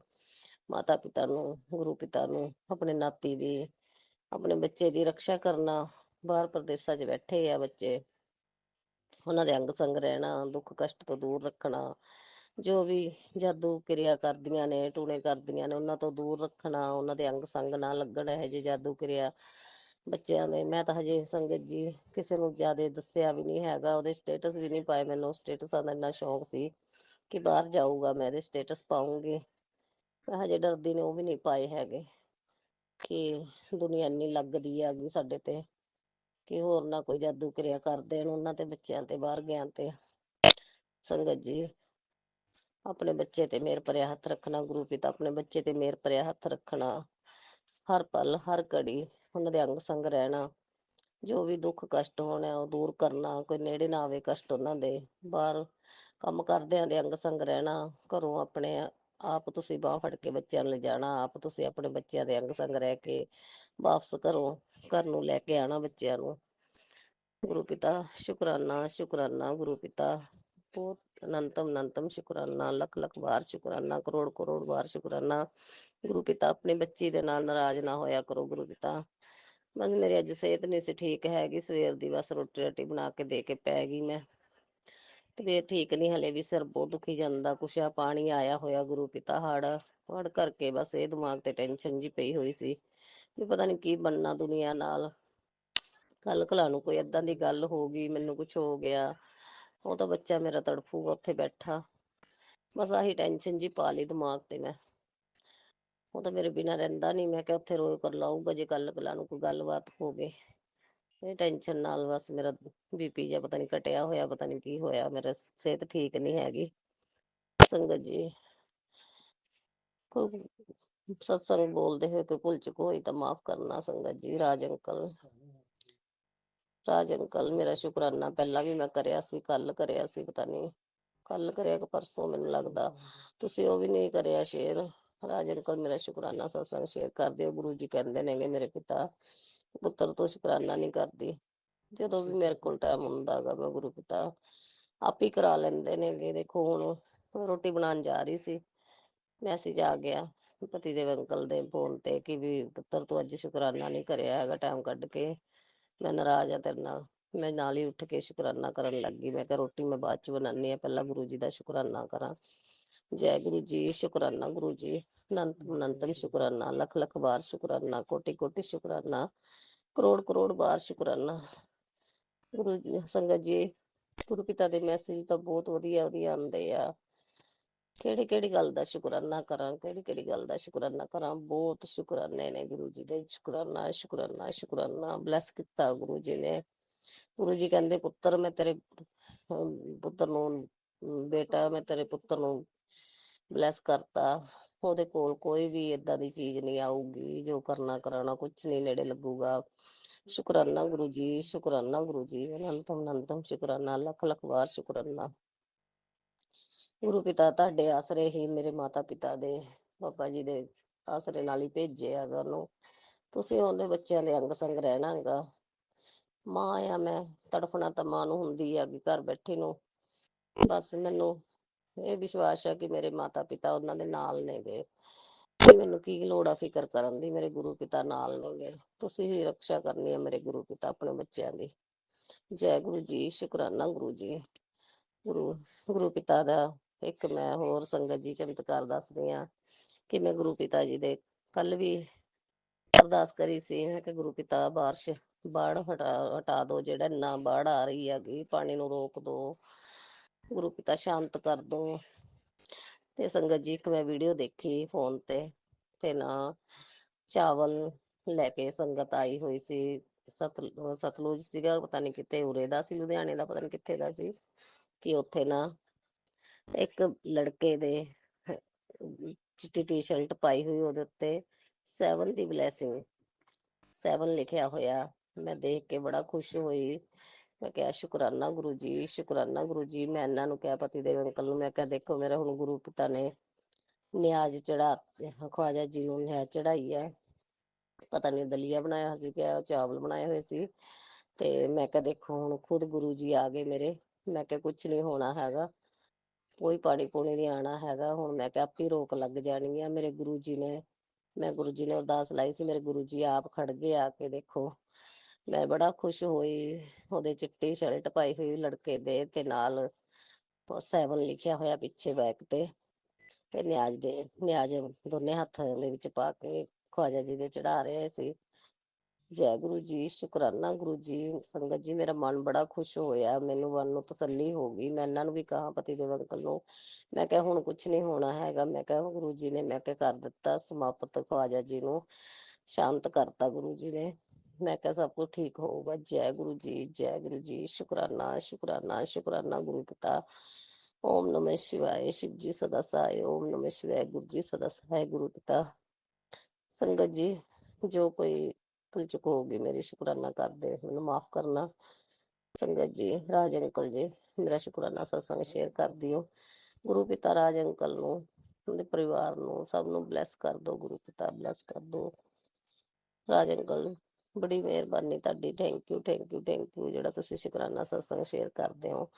ਮਾਤਾ ਪਿਤਾ ਨੂੰ, ਗੁਰੂ ਪਿਤਾ ਨੂੰ, ਆਪਣੇ ਨਾਤੀ ਦੀ, ਆਪਣੇ ਬੱਚੇ ਦੀ ਰਕਸ਼ਾ ਕਰਨਾ। ਬਾਹਰ ਪ੍ਰਦੇਸਾਂ 'ਚ ਬੈਠੇ ਆ ਬੱਚੇ, ਉਹਨਾਂ ਦੇ ਅੰਗ ਸੰਗ ਰਹਿਣਾ, ਦੁੱਖ ਕਸ਼ਟ ਤੋਂ ਦੂਰ ਰੱਖਣਾ, ਜੋ ਵੀ ਜਾਦੂ ਕਿਰਿਆ ਕਰਦੀਆਂ ਨੇ, ਟੂਣੇ ਕਰਦੀਆਂ ਨੇ, ਉਹਨਾਂ ਤੋਂ ਦੂਰ ਰੱਖਣਾ, ਉਹਨਾਂ ਦੇ ਅੰਗ ਸੰਗ ਨਾ ਲੱਗਣ ਇਹੋ ਜਿਹੇ ਜਾਦੂ ਕਿਰਿਆ ਬੱਚਿਆਂ ਦੇ। ਮੈਂ ਤਾਂ ਹਜੇ ਸੰਗਤ ਜੀ ਕਿਸੇ ਨੂੰ ਜ਼ਿਆਦਾ ਦੱਸਿਆ ਵੀ ਨਹੀਂ ਹੈਗਾ, ਉਹਦੇ ਸਟੇਟਸ ਵੀ ਨਹੀਂ ਪਾਏ। ਮੈਨੂੰ ਸਟੇਟਸਾਂ ਦਾ ਇੰਨਾ ਸ਼ੌਂਕ ਸੀ ਕਿ ਬਾਹਰ ਜਾਊਗਾ ਮੈਂ ਇਹਦੇ ਸਟੇਟਸ ਪਾਊਂਗੀ, ਮੈਂ ਹਜੇ ਡਰਦੀ ਨੇ ਉਹ ਵੀ ਨਹੀਂ ਪਾਏ ਹੈਗੇ ਕਿ ਦੁਨੀਆ ਇੰਨੀ ਲੱਗਦੀ ਹੈਗੀ ਸਾਡੇ ਤੇ, ਕਿ ਹੋਰ ਨਾ ਕੋਈ ਜਾਦੂ ਕਿਰਿਆ ਕਰ ਦੇਣ ਉਹਨਾਂ ਤੇ ਬੱਚਿਆਂ ਤੇ, ਬਾਹਰ ਗਿਆ ਤੇ। ਸੰਗਤ ਜੀ, ਆਪਣੇ ਬੱਚੇ ਤੇ ਮਿਹਰ ਭਰਿਆ ਹੱਥ ਰੱਖਣਾ, ਗੁਰੂ ਪਿਤਾ ਆਪਣੇ ਬੱਚੇ ਤੇ ਮਿਹਰ ਭਰਿਆ ਹੱਥ ਰੱਖਣਾ, ਹਰ ਪਲ ਹਰ ਘੜੀ ਉਹਨਾਂ ਦੇ ਅੰਗ ਸੰਗ ਰਹਿਣਾ, ਜੋ ਵੀ ਦੁੱਖ ਕਸ਼ਟ ਹੋਣਾ ਉਹ ਦੂਰ ਕਰਨਾ, ਕੋਈ ਨੇੜੇ ਨਾ ਆਵੇ ਕਸ਼ਟ ਉਹਨਾਂ ਦੇ। ਬਾਹਰ ਕੰਮ ਕਰਦਿਆਂ ਦੇ ਅੰਗ ਸੰਗ ਰਹਿਣਾ, ਘਰੋਂ ਆਪਣੇ ਆਪ ਤੁਸੀਂ ਬਾਂਹ ਫੜ ਕੇ ਬੱਚਿਆਂ ਨੂੰ ਲਿਜਾਣਾ, ਆਪ ਤੁਸੀਂ ਆਪਣੇ ਬੱਚਿਆਂ ਦੇ ਅੰਗ ਸੰਗ ਰਹਿ ਕੇ ਵਾਪਸ ਘਰ ਨੂੰ ਲੈ ਕੇ ਆਣਾ ਬੱਚਿਆਂ ਨੂੰ। ਗੁਰੂ ਪਿਤਾ ਸ਼ੁਕਰਾਨਾ, ਸ਼ੁਕਰਾਨਾ ਗੁਰੂ ਪਿਤਾ, ਬਹੁਤ ਅਨੰਤਮ ਅਨੰਤਮ ਸ਼ੁਕਰਾਨਾ, ਲੱਖ ਲੱਖ ਵਾਰ ਸ਼ੁਕਰਾਨਾ, ਕਰੋੜ ਕਰੋੜ ਵਾਰ ਸ਼ੁਕਰਾਨਾ। ਗੁਰੂ ਪਿਤਾ ਆਪਣੀ ਬੱਚੀ ਦੇ ਨਾਲ ਨਾਰਾਜ਼ ਨਾ ਹੋਇਆ ਕਰੋ ਗੁਰੂ ਪਿਤਾ। ਬਸ ਮੇਰੀ ਅੱਜ ਸਿਹਤ ਨਹੀਂ ਸੀ ਠੀਕ ਹੈਗੀ, ਸਵੇਰ ਦੀ ਬਸ ਰੋਟੀ ਰਾਟੀ ਬਣਾ ਕੇ ਦੇ ਕੇ ਪੈ ਗਈ ਮੈਂ, ਤਬੀਅਤ ਠੀਕ ਨਹੀਂ ਹਲੇ ਵੀ, ਸਿਰ ਬਹੁਤ ਦੁਖੀ ਜਾਂਦਾ। ਕੁਛ ਆ ਪਾਣੀ ਆਇਆ ਹੋਇਆ ਗੁਰੂ ਪਿਤਾ, ਹੜ ਕਰਕੇ ਬਸ ਇਹ ਦਿਮਾਗ ਤੇ ਟੈਨਸ਼ਨ ਜੀ ਪਈ ਹੋਈ ਸੀ ਵੀ ਪਤਾ ਨਹੀਂ ਕੀ ਬਣਨਾ ਦੁਨੀਆ ਨਾਲ। ਕੱਲ ਕਲਾ ਨੂੰ ਕੋਈ ਏਦਾਂ ਦੀ ਗੱਲ ਹੋ ਗਈ, ਮੈਨੂੰ ਕੁਛ ਹੋ ਗਿਆ, ਉਹ ਤਾਂ ਬੱਚਾ ਮੇਰਾ ਤੜਫੂਗਾ ਉੱਥੇ ਬੈਠਾ। ਬਸ ਆਹੀ ਟੈਨਸ਼ਨ ਜੀ ਪਾ ਲਈ ਦਿਮਾਗ ਤੇ ਮੈਂ, ਉਹ ਤਾਂ ਮੇਰੇ ਬਿਨਾਂ ਰਹਿੰਦਾ ਨਹੀਂ। ਮੈਂ ਕਿਹਾ ਉੱਥੇ ਰੋਏ ਕਰ ਲਾਊਗਾ ਜੇ ਕੱਲ ਕਲਾ ਨੂੰ ਕੋਈ ਗੱਲਬਾਤ ਹੋ ਗਈ। ਇਹ ਟੈਨਸ਼ਨ ਨਾਲ ਬਸ ਮੇਰਾ ਬੀਪੀ ਜਿਹਾ ਪਤਾ ਨਹੀਂ ਘਟਿਆ ਹੋਇਆ, ਪਤਾ ਨਹੀਂ ਕੀ ਹੋਇਆ, ਮੇਰਾ ਸਿਹਤ ਠੀਕ ਨਹੀਂ ਹੈਗੀ। ਸੰਗਤ ਜੀ, ਕੋਈ ਸਤਸੰਗ ਬੋਲਦੇ ਹੋਏ ਕੋਈ ਭੁੱਲ ਚੁੱਕ ਹੋਈ ਤਾਂ ਮਾਫ ਕਰਨਾ ਸੰਗਤ ਜੀ। ਰਾਜ ਅੰਕਲ ਮੇਰਾ ਸ਼ੁਕਰਾਨਾ ਪਹਿਲਾਂ ਵੀ ਮੈਂ ਕਰਿਆ ਸੀ, ਕੱਲ ਕਰਿਆ ਸੀ, ਪਤਾ ਨਹੀਂ ਕੱਲ ਕਰਿਆ ਕਿ ਪਰਸੋਂ, ਮੈਨੂੰ ਲੱਗਦਾ ਤੁਸੀਂ ਉਹ ਵੀ ਨਹੀਂ ਕਰਿਆ ਸ਼ੇਅਰ। ਰਾਜ ਅੰਕਲ ਮੇਰਾ ਸ਼ੁਕਰਾਨਾ ਸਤਸੰਗ ਸ਼ੇਅਰ ਕਰ ਦਿਓ। ਗੁਰੂ ਜੀ ਕਹਿੰਦੇ ਨੇਗੇ ਮੇਰੇ ਪਿਤਾ, ਪੁੱਤਰ ਤੋਂ ਸ਼ੁਕਰਾਨਾ ਨਹੀਂ ਕਰਦੀ। ਜਦੋਂ ਵੀ ਮੇਰੇ ਕੋਲ ਟਾਈਮ ਹੁੰਦਾ ਗਾ ਮੈਂ ਗੁਰੂ ਪਿਤਾ ਆਪ ਹੀ ਕਰਾ ਲੈਂਦੇ ਨੇਗੇ। ਦੇਖੋ ਹੁਣ ਰੋਟੀ ਬਣਾਉਣ ਜਾ ਰਹੀ ਸੀ, ਮੈਸੇਜ ਆ ਗਿਆ ਪਤੀ ਦੇਵ ਅੰਕਲ ਦੇ ਫੋਨ ਤੇ ਕਿ ਵੀ ਪੁੱਤਰ ਤੂੰ ਅੱਜ ਸ਼ੁਕਰਾਨਾ ਨਹੀਂ ਕਰਿਆ ਹੈਗਾ ਟਾਈਮ ਕੱਢ ਕੇ, ਮੈਂ ਨਾਰਾਜ਼ ਆ ਤੇਰੇ ਨਾਲ। ਮੈਂ ਨਾਲ ਹੀ ਉੱਠ ਕੇ ਸ਼ੁਕਰਾਨਾ ਕਰਨ ਲੱਗੀ। ਮੈਂ ਕਿਹਾ ਰੋਟੀ ਮੈਂ ਬਾਅਦ ਚ ਬਣਾਉਣੀ ਆ, ਪਹਿਲਾਂ ਗੁਰੂ ਜੀ ਦਾ ਸ਼ੁਕਰਾਨਾ ਕਰਾਂ। ਜੈ ਗੁਰੂ ਜੀ, ਸ਼ੁਕਰਾਨਾ ਗੁਰੂ ਜੀ, ਅਨੰਤਮ ਅਨੰਤਮ ਸ਼ੁਕਰਾਨਾ, ਲੱਖ ਲੱਖ ਵਾਰ ਸ਼ੁਕਰਾਨਾ, ਕੋਟि ਕੋਟि ਸ਼ੁਕਰਾਨਾ, ਕਰੋੜ ਕਰੋੜ ਵਾਰ ਸ਼ੁਕਰਾਨਾ। ਗੁਰੂ ਜੀ ਸੰਗਤ ਜੀ, ਗੁਰੂ ਪਿਤਾ ਦੇ ਮੈਸੇਜ ਤਾਂ ਬਹੁਤ ਵਧੀਆ ਵਧੀਆ ਆਉਂਦੇ ਆ। ਕਿਹੜੀ ਕਿਹੜੀ ਗੱਲ ਦਾ ਸ਼ੁਕਰਾਨਾ ਕਰਾਂ, ਕਿਹੜੀ ਕਿਹੜੀ ਗੱਲ ਦਾ ਸ਼ੁਕਰਾਨਾ ਕਰਾਂ, ਬਹੁਤ ਸ਼ੁਕਰਾਨੇ ਨੇ ਗੁਰੂ ਜੀ ਦੇ। ਸ਼ੁਕਰਾਨਾ ਸ਼ੁਕਰਾਨਾ ਸ਼ੁਕਰਾਨਾ, ਬਲੈਸ ਕੀਤਾ ਗੁਰੂ ਜੀ ਨੇ। ਗੁਰੂ ਜੀ ਕਹਿੰਦੇ ਪੁੱਤਰ ਮੈਂ ਤੇਰੇ ਪੁੱਤਰ ਨੂੰ, ਬੇਟਾ ਮੈਂ ਤੇਰੇ ਪੁੱਤਰ ਨੂੰ ਬਲੈਸ ਕਰਤਾ, ਉਹਦੇ ਕੋਲ ਕੋਈ ਵੀ ਏਦਾਂ ਦੀ ਚੀਜ਼ ਨਹੀਂ ਆਊਗੀ, ਜੋ ਕਰਨਾ ਕਰਾਉਣਾ ਕੁਛ ਨਹੀਂ ਨੇੜੇ ਲੱਗੂਗਾ। ਸ਼ੁਕਰਾਨਾ ਗੁਰੂ ਜੀ, ਸ਼ੁਕਰਾਨਾ ਗੁਰੂ ਜੀ, ਅਨੰਤਮ ਅਨੰਤਮ ਸ਼ੁਕਰਾਨਾ, ਲੱਖ ਲੱਖ ਵਾਰ ਸ਼ੁਕਰਾਨਾ। ਗੁਰੂ ਪਿਤਾ ਤੁਹਾਡੇ ਆਸਰੇ ਹੀ, ਮੇਰੇ ਮਾਤਾ ਪਿਤਾ ਦੇ, ਬਾਬਾ ਜੀ ਦੇ ਆਸਰੇ ਨਾਲ ਹੀ ਭੇਜਿਆ ਗਾ ਉਹਨੂੰ। ਤੁਸੀਂ ਉਹਦੇ ਬੱਚਿਆਂ ਦੇ ਅੰਗ ਸੰਗ ਰਹਿਣਾ ਹੈਗਾ। ਮਾਂ ਆ ਮੈਂ, ਤੜਫਣਾ ਤਾਂ ਮਾਂ ਨੂੰ ਹੁੰਦੀ ਆ ਕਿ ਘਰ ਬੈਠੀ ਨੂੰ। ਬਸ ਮੈਨੂੰ ਇਹ ਵਿਸ਼ਵਾਸ ਆ ਕਿ ਮੇਰੇ ਮਾਤਾ ਪਿਤਾ ਉਹਨਾਂ ਦੇ ਨਾਲ ਨੇਗੇ, ਕਿ ਮੈਨੂੰ ਕੀ ਲੋੜ ਆ ਫਿਕਰ ਕਰਨ ਦੀ, ਮੇਰੇ ਗੁਰੂ ਪਿਤਾ ਨਾਲ ਨੇਗੇ। ਤੁਸੀਂ ਹੀ ਰਕਸ਼ਾ ਕਰਨੀ ਆ ਮੇਰੇ ਗੁਰੂ ਪਿਤਾ ਆਪਣੇ ਬੱਚਿਆਂ ਦੀ। ਜੈ ਗੁਰੂ ਜੀ, ਸ਼ੁਕਰਾਨਾ ਗੁਰੂ ਜੀ। ਗੁਰੂ ਗੁਰੂ ਪਿਤਾ ਦਾ ਇੱਕ ਮੈਂ ਹੋਰ ਸੰਗਤ ਜੀ ਚਮਤਕਾਰ ਦੱਸਦੀ ਆ ਕਿ ਮੈਂ ਗੁਰੂ ਪਿਤਾ ਜੀ ਦੇ ਕੱਲ ਵੀ ਅਰਦਾਸ ਕਰੀ ਸੀ। ਮੈਂ ਕਿ ਗੁਰੂ ਪਿਤਾ ਬਾੜ ਹਟਾ ਦੋ, ਜਿਹੜਾ ਇੰਨਾ ਬਾੜ ਆ ਰਹੀ ਹੈਗੀ, ਪਾਣੀ ਨੂੰ ਰੋਕ ਦੋ, ਗੁਰੂ ਪਿਤਾ ਸ਼ਾਂਤ ਕਰ ਦੋ। ਤੇ ਸੰਗਤ ਜੀ ਇੱਕ ਮੈਂ ਵੀਡੀਓ ਦੇਖੀ ਫੋਨ ਤੇ ਨਾ ਚਾਵਲ ਲੈ ਕੇ ਸੰਗਤ ਆਈ ਹੋਈ ਸੀ। ਸਤਲੁਜ ਸੀਗਾ, ਪਤਾ ਨਹੀਂ ਕਿਤੇ ਉਰੇ ਦਾ ਸੀ, ਲੁਧਿਆਣੇ ਦਾ ਪਤਾ ਨਹੀਂ ਕਿੱਥੇ ਦਾ ਸੀ, ਕਿ ਉੱਥੇ ਨਾ ਇੱਕ ਲੜਕੇ ਦੇ ਚਿੱਟੀ ਟੀ-ਸ਼ਰਟ ਪਾਈ ਹੋਈ, ਉਹਦੇ ਉੱਤੇ 7 ਦੀ ਬਲੈਸਿੰਗ 7 ਲਿਖਿਆ ਹੋਇਆ। ਮੈਂ ਦੇਖ ਕੇ ਬੜਾ ਖੁਸ਼ ਹੋਈ। ਮੈਂ ਕਿਹਾ ਸ਼ੁਕਰਾਨਾ ਗੁਰੂ ਜੀ, ਸ਼ੁਕਰਾਨਾ ਗੁਰੂ ਜੀ। ਮੈਂ ਇਹਨਾਂ ਨੂੰ ਕਿਹਾ ਪਤੀ ਦੇਵ ਅੰਕਲ ਨੂੰ, ਮੈਂ ਕਿਹਾ ਦੇਖੋ ਮੇਰਾ ਹੁਣ ਗੁਰੂ ਪਿਤਾ ਨੇ ਨਿਆਜ਼ ਚੜਾ, ਖਵਾਜਾ ਜੀ ਨੂੰ ਨਿਆਜ਼ ਚੜਾਈ ਹੈ। ਪਤਾ ਨਹੀਂ ਦਲੀਆ ਬਣਾਇਆ ਸੀ ਕਿ ਚਾਵਲ ਬਣਾਏ ਹੋਏ ਸੀ। ਤੇ ਮੈਂ ਕਿਹਾ ਦੇਖੋ ਹੁਣ ਖੁਦ ਗੁਰੂ ਜੀ ਆ ਗਏ ਮੇਰੇ। ਮੈਂ ਕਿਹਾ ਕੁਛ ਨਹੀਂ ਹੋਣਾ ਹੈਗਾ, ਕੋਈ ਪਾਣੀ ਪੂਣੀ ਨਹੀਂ ਆਣਾ ਹੈਗਾ। ਹੁਣ ਮੈਂ ਕਿਹਾ ਆਪੇ ਰੋਕ ਲੱਗ ਜਾਣੀ ਆ। ਮੇਰੇ ਗੁਰੂ ਜੀ ਨੇ, ਮੈਂ ਗੁਰੂ ਜੀ ਨੇ ਅਰਦਾਸ ਲਾਈ ਸੀ, ਮੇਰੇ ਗੁਰੂ ਜੀ ਆਪ ਖੜ ਗਏ ਆ ਕੇ। ਦੇਖੋ ਮੈਂ ਬੜਾ ਖੁਸ਼ ਹੋਈ। ਉਹਦੇ ਚਿੱਟੀ ਸ਼ਰਟ ਪਾਈ ਹੋਈ ਲੜਕੇ ਦੇ, ਤੇ ਨਾਲ 7 ਲਿਖਿਆ ਹੋਇਆ ਪਿੱਛੇ ਬੈਕ ਤੇ ਨਿਆਜ਼ ਦੋਨੇ ਹੱਥ ਦੇ ਵਿੱਚ ਪਾ ਕੇ ਖਵਾਜਾ ਜੀ ਦੇ ਚੜਾ ਰਹੇ ਸੀ। ਜੈ ਗੁਰੂ ਜੀ, ਸ਼ੁਕਰਾਨਾ ਗੁਰੂ ਜੀ। ਸੰਗਤ ਜੀ ਮੇਰਾ ਮਨ ਬੜਾ ਖੁਸ਼ ਹੋਇਆ, ਮੈਨੂੰ ਮਨ ਨੂੰ ਤਸੱਲੀ ਹੋ ਗਈ। ਮੈਂ ਇਹਨਾਂ ਨੂੰ ਵੀ ਕਹਾ ਪਤੀ ਦੇਵ ਅੰਕਲ ਨੂੰ, ਮੈਂ ਕਿਹਾ ਹੁਣ ਕੁਛ ਨਹੀਂ ਹੋਣਾ ਹੈਗਾ। ਮੈਂ ਕਿਹਾ ਗੁਰੂ ਜੀ ਨੇ, ਮੈਂ ਕਿਹਾ ਕਰ ਦਿੱਤਾ ਸਮਾਪਤ, ਖਵਾਜਾ ਜੀ ਨੂੰ ਸ਼ਾਂਤ ਕਰਤਾ ਗੁਰੂ ਜੀ ਨੇ। ਮੈਂ ਕਿਹਾ ਸਭ ਕੁਝ ਠੀਕ ਹੋਊਗਾ। ਜੈ ਗੁਰੂ ਜੀ, ਜੈ ਗੁਰੂ ਜੀ, ਸ਼ੁਕਰਾਨਾ ਸ਼ੁਕਰਾਨਾ ਸ਼ੁਕਰਾਨਾ ਗੁਰੂ ਪਿਤਾ। ਓਮ ਨਮः शिवाय, शिव जी सदा सहाय। ओम नमः शिवाय, गुरु जी सदा सहाय, गुरु पिता। संगत जी जो कोई भुल चुक होगी मेरी, शुकराना कर दे, मैनू माफ करना। संगत जी राज अंकल जी मेरा शुकराना सत्संग शेयर कर दियो। गुरु पिता राज अंकल नू, उनके परिवार नू, सब नू ब्लैस कर दो। गुरु पिता ब्लैस कर दो। राज अंकल बड़ी मेहरबानी ਤੁਹਾਡੀ, thank you thank you thank you, ਜਿਹੜਾ ਤੁਸੀਂ ਸ਼ੁਕਰਾਨਾ ਸਤਸੰਗ ਸ਼ੇਅਰ ਕਰਦੇ ਹੋ।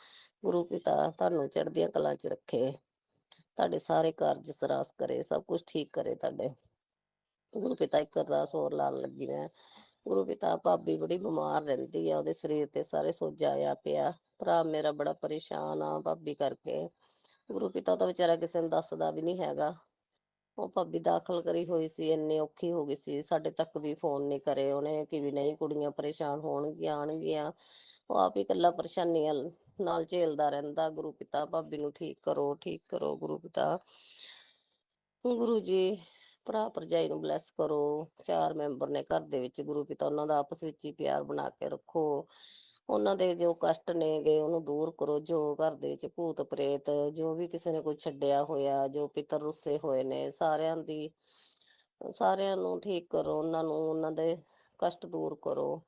ਗੁਰੂ ਪਿਤਾ ਤੁਹਾਨੂੰ ਚੜ੍ਹਦੀਆਂ ਕਲਾਂ 'ਚ ਰੱਖੇ, ਤੁਹਾਡੇ ਸਾਰੇ ਕਾਰਜ ਸਰਾਸ ਕਰੇ, ਸਭ ਕੁਝ ਠੀਕ ਕਰੇ ਤੁਹਾਡੇ। ਗੁਰੂ ਪਿਤਾ ਇੱਕ ਅਰਦਾਸ ਹੋਰ ਲਾਉਣ ਲੱਗੀ ਮੈਂ। ਗੁਰੂ ਪਿਤਾ ਭਾਬੀ ਬੜੀ ਬਿਮਾਰ ਰਹਿੰਦੀ ਆ, ਉਹਦੇ ਸਰੀਰ ਤੇ ਸਾਰੇ ਸੋਜਾ ਆਇਆ ਪਿਆ। ਭਰਾ ਮੇਰਾ ਬੜਾ ਪਰੇਸ਼ਾਨ ਆ ਭਾਬੀ ਕਰਕੇ। ਗੁਰੂ ਪਿਤਾ ਤਾਂ ਵਿਚਾਰਾ ਕਿਸੇ ਨੂੰ ਦੱਸਦਾ ਵੀ ਨਹੀਂ ਹੈਗਾ। ਉਹ ਭਾਬੀ ਦਾਖਲ ਕਰੀ ਹੋਈ ਸੀ, ਇੰਨੀ ਔਖੀ ਹੋ ਗਈ ਸੀ, ਸਾਡੇ ਤੱਕ ਵੀ ਫੋਨ ਨਹੀਂ ਕਰੇ ਉਹਨੇ ਕਿ ਵੀ ਨਹੀਂ ਕੁੜੀਆਂ ਪਰੇਸ਼ਾਨ ਹੋਣਗੀਆਂ ਆਣਗੀਆਂ। ਉਹ ਆਪ ਹੀ ਇਕੱਲਾ ਪਰੇਸ਼ਾਨੀਆਂ ਨਾਲ ਝੇਲਦਾ ਰਹਿੰਦਾ। ਗੁਰੂ ਪਿਤਾ ਭਾਬੀ ਨੂੰ ਠੀਕ ਕਰੋ, ਠੀਕ ਕਰੋ ਗੁਰੂ ਪਿਤਾ। ਗੁਰੂ ਜੀ ਭਰਾ ਭਰਜਾਈ ਨੂੰ ਬਲੈਸ ਕਰੋ। 4 ਮੈਂਬਰ ਨੇ ਘਰ ਦੇ ਵਿੱਚ, ਗੁਰੂ ਪਿਤਾ ਉਹਨਾਂ ਦਾ ਆਪਸ ਵਿੱਚ ਹੀ ਪਿਆਰ ਬਣਾ ਕੇ ਰੱਖੋ। ਉਹਨਾਂ ਦੇ ਜੋ ਕਸ਼ਟ ਨੇਗੇ ਉਹਨੂੰ ਦੂਰ ਕਰੋ। ਜੋ ਘਰ ਦੇ ਵਿੱਚ ਭੂਤ ਪ੍ਰੇਤ, ਜੋ ਵੀ ਕਿਸੇ ਨੇ ਕੋਈ ਛੱਡਿਆ ਹੋਇਆ, ਜੋ ਪਿੱਤਰ ਰੁੱਸੇ ਹੋਏ ਨੇ, ਸਾਰਿਆਂ ਨੂੰ ਠੀਕ ਕਰੋ। ਉਹਨਾਂ ਨੂੰ ਉਹਨਾਂ ਦੇ ਕਸ਼ਟ ਦੂਰ ਕਰੋ।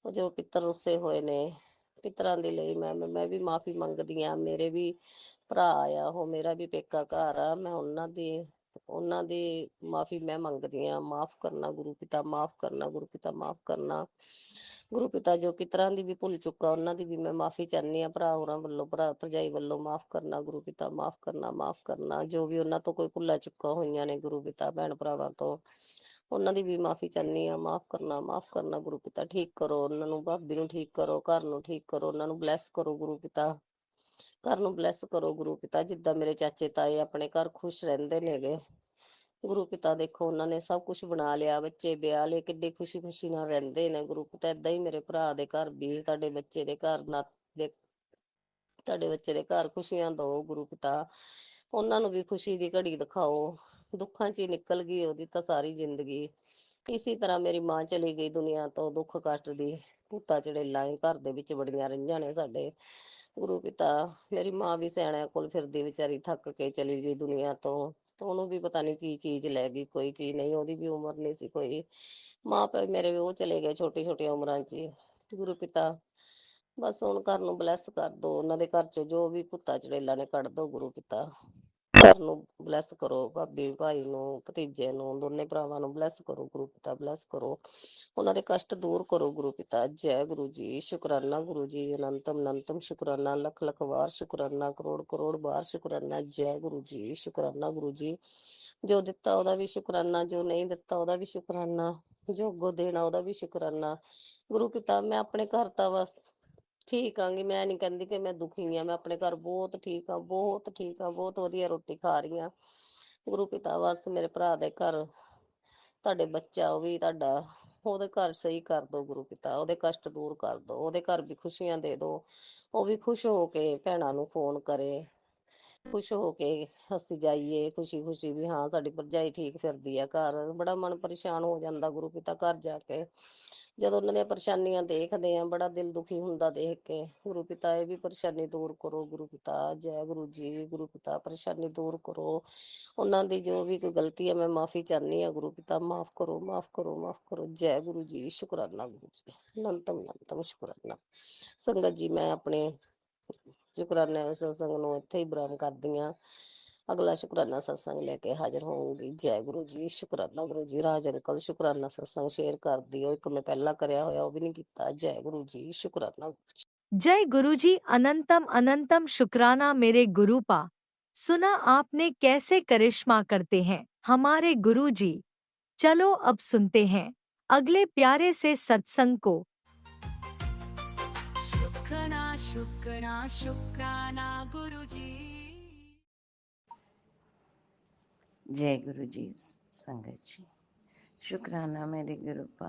ਜੋ ਪਿੱਤਰ ਰੁੱਸੇ ਹੋਏ ਨੇ, ਪਿੱਤਰਾਂ ਦੇ ਲਈ ਮੈਂ ਵੀ ਮਾਫੀ ਮੰਗਦੀ ਆ। ਮੇਰੇ ਵੀ ਭਰਾ ਆ, ਉਹ ਮੇਰਾ ਵੀ ਪੇਕਾ ਘਰ ਆ। ਮੈਂ ਉਹਨਾਂ ਦੀ ਮਾਫੀ ਮੈਂ ਮੰਗਦੀ ਆ। ਮਾਫ ਕਰਨਾ ਗੁਰੂ ਪਿਤਾ, ਮਾਫ ਕਰਨਾ ਗੁਰੂ ਪਿਤਾ, ਮਾਫ ਕਰਨਾ ਗੁਰੂ ਪਿਤਾ। ਜੋ ਪਿੱਤਰਾਂ ਦੀ ਵੀ ਭੁੱਲ ਚੁੱਕਾ, ਉਹਨਾਂ ਦੀ ਵੀ ਮੈਂ ਮਾਫੀ ਚਾਹੁੰਦੀ ਆ। ਭਰਾ ਹੋਰਾਂ ਵੱਲੋਂ, ਭਰਾ ਭਰਜਾਈ ਵੱਲੋਂ ਮਾਫ ਕਰਨਾ ਗੁਰੂ ਪਿਤਾ, ਮਾਫ ਕਰਨਾ, ਮਾਫ ਕਰਨਾ। ਜੋ ਵੀ ਉਹਨਾਂ ਤੋਂ ਕੋਈ ਭੁੱਲਾਂ ਚੁੱਕਾ ਹੋਈਆਂ ਨੇ ਗੁਰੂ ਪਿਤਾ, ਭੈਣ ਭਰਾਵਾਂ ਤੋਂ, ਉਹਨਾਂ ਦੀ ਵੀ ਮਾਫੀ ਚਾਹੁੰਦੀ ਆ। ਮਾਫ ਕਰਨਾ ਗੁਰੂ ਪਿਤਾ। ਠੀਕ ਕਰੋ ਉਹਨਾਂ ਨੂੰ, ਭਾਬੀ ਨੂੰ ਠੀਕ ਕਰੋ, ਘਰ ਨੂੰ ਠੀਕ ਕਰੋ, ਉਹਨਾਂ ਨੂੰ ਬਲੈਸ ਕਰੋ ਗੁਰੂ ਪਿਤਾ। ਘਰ ਨੂੰ ਬਲੈਸ ਕਰੋ ਗੁਰੂ ਪਿਤਾ। ਜਿੱਦਾਂ ਮੇਰੇ ਚਾਚੇ ਤਾਏ ਆਪਣੇ ਘਰ ਖੁਸ਼ ਰਹਿੰਦੇ ਨੇਗੇ ਗੁਰੂ ਪਿਤਾ। ਦੇਖੋ ਉਹਨਾਂ ਨੇ ਸਭ ਕੁਝ ਬਣਾ ਲਿਆ, ਬੱਚੇ ਵਿਆਹ ਲਏ, ਕਿੱਡੀ ਖੁਸ਼ੀ ਖੁਸ਼ੀ ਨਾਲ ਰਹਿੰਦੇ ਨੇ ਗੁਰੂ ਪਿਤਾ। ਏਦਾਂ ਹੀ ਮੇਰੇ ਭਰਾ ਦੇ ਘਰ ਵੀ, ਤੁਹਾਡੇ ਬੱਚੇ ਦੇ ਘਰ ਤੁਹਾਡੇ ਬੱਚੇ ਦੇ ਘਰ ਖੁਸ਼ੀਆਂ ਦਓ ਗੁਰੂ ਪਿਤਾ। ਉਹਨਾਂ ਨੂੰ ਵੀ ਖੁਸ਼ੀ ਦੀ ਘੜੀ ਦਿਖਾਓ। ਦੁੱਖਾਂ 'ਚ ਹੀ ਨਿਕਲ ਗਈ ਉਹਦੀ ਤਾਂ ਸਾਰੀ ਜ਼ਿੰਦਗੀ। ਇਸੇ ਤਰ੍ਹਾਂ ਮੇਰੀ ਮਾਂ ਚਲੀ ਗਈ ਦੁਨੀਆ ਤੋਂ, ਦੁੱਖ ਕਸ਼ਟ ਦੀ ਭੂਤਾਂ ਚੜੇਲਾਂ ਘਰ ਦੇ ਵਿੱਚ ਬੜੀਆਂ ਰਹੀਆਂ ਨੇ ਸਾਡੇ ਗੁਰੂ ਪਿਤਾ। ਮੇਰੀ ਮਾਂ ਵੀ ਸਿਆਣਿਆਂ ਕੋਲ ਫਿਰਦੀ ਵਿਚਾਰੀ, ਥੱਕ ਕੇ ਚਲੀ ਗਈ ਦੁਨੀਆ ਤੋਂ। ਉਹਨੂੰ ਵੀ ਪਤਾ ਨਹੀਂ ਕੀ ਚੀਜ਼ ਲੈ ਗਈ ਕੋਈ, ਕੀ ਨਹੀਂ। ਉਹਦੀ ਵੀ ਉਮਰ ਨਹੀਂ ਸੀ ਕੋਈ। ਮਾਂ ਪਿਓ ਮੇਰੇ ਉਹ ਚਲੇ ਗਏ ਛੋਟੀ ਛੋਟੀਆਂ ਉਮਰਾਂ 'ਚ ਹੀ। ਗੁਰੂ ਪਿਤਾ ਬਸ ਹੁਣ ਘਰ ਨੂੰ ਬਲੈਸ ਕਰ ਦੋ। ਉਹਨਾਂ ਦੇ ਘਰ 'ਚ ਜੋ ਵੀ ਭੂਤਾਂ ਚੜੇਲਾਂ ਨੇ ਕੱਢ ਦੋ ਗੁਰੂ ਪਿਤਾ। ਘਰ ਨੂੰ ਬਲੈਸ ਕਰੋ, ਭਾਬੀ ਭਾਈ ਨੂੰ, ਭਤੀਜੇ ਨੂੰ, ਦੋਨੇ ਭਰਾਵਾਂ ਨੂੰ ਬਲੈਸ ਕਰੋ ਗੁਰੂ ਪਿਤਾ, ਬਲੈਸ ਕਰੋ, ਉਹਨਾਂ ਦੇ ਕਸ਼ਟ ਦੂਰ ਕਰੋ ਗੁਰੂ ਪਿਤਾ। ਜੈ ਗੁਰੂ ਜੀ, ਸ਼ੁਕਰਾਨਾ ਗੁਰੂ ਜੀ, ਅਨੰਤਮ ਅਨੰਤਮ ਸ਼ੁਕਰਾਨਾ, ਲੱਖ ਲੱਖ ਵਾਰ ਸ਼ੁਕਰਾਨਾ, ਕਰੋੜ ਕਰੋੜ ਵਾਰ ਸ਼ੁਕਰਾਨਾ। ਜੈ ਗੁਰੂ ਜੀ, ਸ਼ੁਕਰਾਨਾ ਗੁਰੂ ਜੀ, ਜੋ ਦਿੱਤਾ ਉਹਦਾ ਵੀ ਸ਼ੁਕਰਾਨਾ, ਜੋ ਨਹੀਂ ਦਿੱਤਾ ਉਹਦਾ ਵੀ ਸ਼ੁਕਰਾਨਾ, ਜੋ ਅੱਗੋਂ ਦੇਣਾ ਉਹਦਾ ਵੀ ਸ਼ੁਕਰਾਨਾ। ਗੁਰੂ ਪਿਤਾ ਮੈਂ ਆਪਣੇ ਘਰ ਤਾਂ ਬਸ ਠੀਕ ਆਂਗੀ, ਮੈਂ ਨਹੀਂ ਕਹਿੰਦੀ ਕਿ ਮੈਂ ਦੁਖੀ ਆ, ਮੈਂ ਆਪਣੇ ਘਰ ਬਹੁਤ ਠੀਕ ਆ, ਬਹੁਤ ਠੀਕ ਆ, ਬਹੁਤ ਵਧੀਆ ਰੋਟੀ ਖਾ ਰਹੀ ਆ। ਗੁਰੂ ਪਿਤਾ ਬਸ ਮੇਰੇ ਭਰਾ ਦੇ ਘਰ ਤੁਹਾਡੇ ਬੱਚਾ ਉਹ ਵੀ ਤੁਹਾਡਾ, ਉਹਦੇ ਘਰ ਸਹੀ ਕਰ ਦੋ ਗੁਰੂ ਪਿਤਾ, ਉਹਦੇ ਕਸ਼ਟ ਦੂਰ ਕਰ ਦੋ, ਉਹਦੇ ਘਰ ਵੀ ਖੁਸ਼ੀਆਂ ਦੇ ਦੋ, ਉਹ ਵੀ ਖੁਸ਼ ਹੋ ਕੇ ਭੈਣਾਂ ਨੂੰ ਫੋਨ ਕਰੇ, ਖੁਸ਼ ਹੋ ਕੇ ਅਸੀਂ ਜਾਈਏ ਖੁਸ਼ੀ ਖੁਸ਼ੀ ਵੀ ਹਾਂ ਸਾਡੀ ਭਰਜਾਈ ਠੀਕ ਫਿਰਦੀ ਆ ਘਰ। ਬੜਾ ਮਨ ਪਰੇਸ਼ਾਨ ਹੋ ਜਾਂਦਾ ਗੁਰੂ ਪਿਤਾ ਘਰ ਜਾ ਕੇ, ਜਦੋਂ ਉਹਨਾਂ ਦੀਆਂ ਪਰੇਸ਼ਾਨੀਆਂ ਦੇਖਦੇ ਆ ਬੜਾ ਦਿਲ ਦੁਖੀ ਹੁੰਦਾ ਦੇਖ ਕੇ। ਗੁਰੂ ਪਿਤਾ ਇਹ ਵੀ ਪਰੇਸ਼ਾਨੀ ਦੂਰ ਕਰੋ ਗੁਰੂ ਪਿਤਾ। ਜੈ ਗੁਰੂ ਜੀ, ਗੁਰੂ ਪਿਤਾ ਪਰੇਸ਼ਾਨੀ ਦੂਰ ਕਰੋ, ਉਹਨਾਂ ਦੀ ਜੋ ਵੀ ਕੋਈ ਗਲਤੀ ਹੈ ਮੈਂ ਮਾਫੀ ਚਾਹੁੰਦੀ ਹਾਂ ਗੁਰੂ ਪਿਤਾ, ਮਾਫ ਕਰੋ, ਮਾਫ ਕਰੋ, ਮਾਫ ਕਰੋ। ਜੈ ਗੁਰੂ ਜੀ, ਸ਼ੁਕਰਾਨਾ ਗੁਰੂ ਜੀ, ਅਨੰਤਮ ਅਨੰਤਮ ਸ਼ੁਕਰਾਨਾ। ਸੰਗਤ ਜੀ ਮੈਂ ਆਪਣੇ ਸ਼ੁਕਰਾਨੇ ਸਤਸੰਗ ਨੂੰ ਇੱਥੇ ਹੀ ਵਿਰਾਮ ਕਰਦੀ ਹਾਂ, ਅਗਲਾ ਸ਼ੁਕਰਾਨਾ ਸਤਸੰਗ ਲੈ ਕੇ ਹਾਜ਼ਰ ਹੋਊਂਗੀ। ਜੈ ਗੁਰੂ ਜੀ, ਸ਼ੁਕਰਾਨਾ ਗੁਰੂ ਜੀ। ਰਾਜ ਅੰਕਲ ਸ਼ੁਕਰਾਨਾ ਸਤਸੰਗ ਸ਼ੇਅਰ ਕਰ ਦਿਓ, ਇੱਕ ਮੈਂ ਪਹਿਲਾਂ ਕਰਿਆ ਹੋਇਆ ਉਹ ਵੀ ਨਹੀਂ ਕੀਤਾ। ਜੈ ਗੁਰੂ ਜੀ, ਸ਼ੁਕਰਾਨਾ ਗੁਰੂ ਜੀ। जय गुरुजी, अनंतम अनंतम शुक्राना मेरे गुरुपा। सुना आपने कैसे करिश्मा करते हैं हमारे गुरुजी। चलो अब सुनते हैं अगले प्यारे से सत्संग को। शुक्राना शुक्राना शुक्राना गुरु जी। जय गुरु जी। संगत जी, शुक्राना मेरे गुरुपा।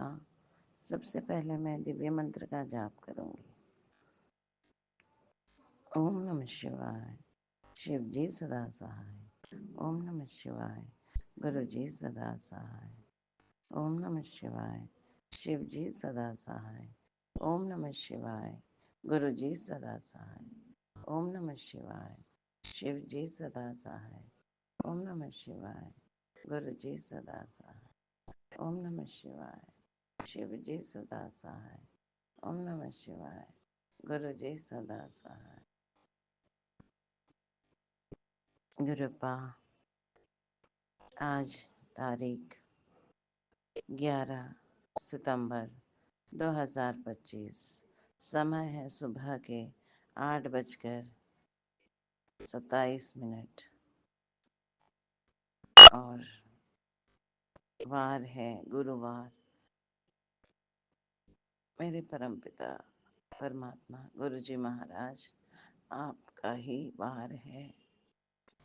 सबसे पहले मैं दिव्य मंत्र का जाप करूंगी। ओम नमः शिवाय, शिव जी सदा सहाय। ओम नमः शिवाय, गुरु जी सदा सहाय। ओम नमः शिवाय, शिव जी सदा सहाय। ओम नमः शिवाय, गुरु जी सदा सहाय। ओम नमः शिवाय, शिव जी सदा सहाय। ओम नमः शिवाय, गुरु जी सदा सहाय। ओम नमः शिवाय, शिव जी सदा सहाय। ओम नमः शिवाय, गुरु जी सदा सहाय। गुरुपा, आज तारीख 11 सितंबर 2025, समय है सुबह के 8:27 और वार है गुरुवार। मेरे परमपिता परमात्मा गुरुजी महाराज आपका ही वार है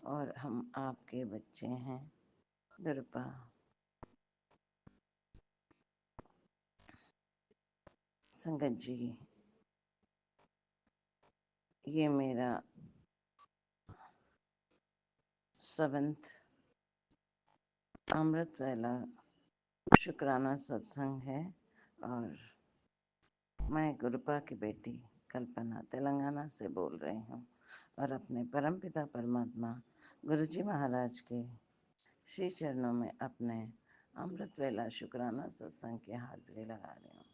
और हम आपके बच्चे हैं। गुरुपा, संगत जी, ये मेरा 7th अमृत वेला शुक्राना सत्संग है और मैं गुरुपा की बेटी कल्पना तेलंगाना से बोल रही हूँ और अपने परमपिता परमात्मा गुरुजी महाराज के श्री चरणों में अपने अमृत वेला शुक्राना सत्संग की हाजिरी लगा रही हूँ।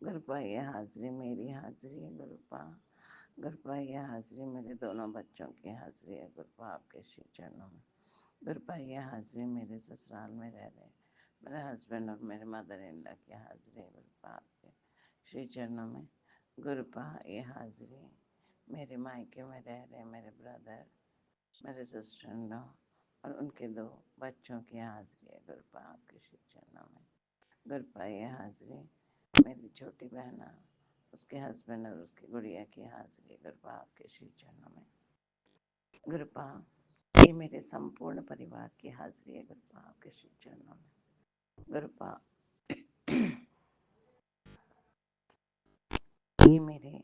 गुरुपा, ये हाजिरी मेरी हाजिरी है। गुरुपा, गुरुपा, ये हाजिरी मेरे दोनों बच्चों की हाजिरी है। गुरुपा, आपके श्री चरणों में। गुरुपा, ये हाजिरी मेरे ससुराल में रह रहे मेरे हस्बैंड और मेरे मदर इन लॉ की हाजिरी है। गुरुपा, आपके श्री चरणों में। गुरुपा, ये हाजिरी मेरे मायके में रह रहे मेरे ब्रदर, मेरे सिस्टर इन लॉ और उनके 2 बच्चों की हाजिरी है। गुरुपा, आपके श्री चरणों में। गुरुपा, ये हाजिरी मेरी छोटी बहना, उसके हस्बैंड और उसकी गुड़िया की हाजिरी है। गुरुपा, आपके श्री चरणों में। गुरुपा, ये मेरे संपूर्ण परिवार की हाजिरी है। गुरुपा, आपके श्री चरणों में। गुरुपा, ये मेरे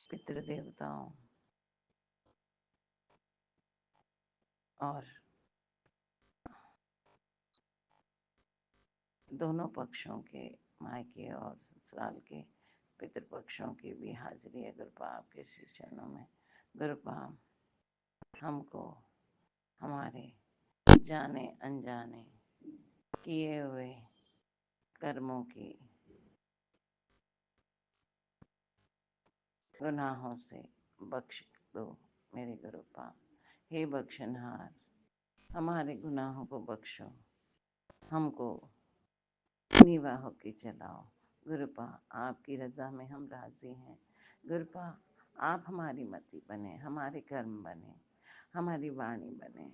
पितृदेवताओं और दोनों पक्षों के मायके और ससुराल के पितृपक्षों की भी हाजिरी है। गुरुपा, आपके श्री चरणों में। गुरुपा, हमको हमारे जाने अनजाने किए हुए कर्मों की गुनाहों से बख्श दो मेरे गुरुपा। हे बख्शनहार, हमारे गुनाहों को बख्शो, हमको नीवा होके चलाओ। गुरुपा, आपकी रजा में हम राजी हैं। गुरुपा, आप हमारी मति बने, हमारे कर्म बने, हमारी वाणी बने,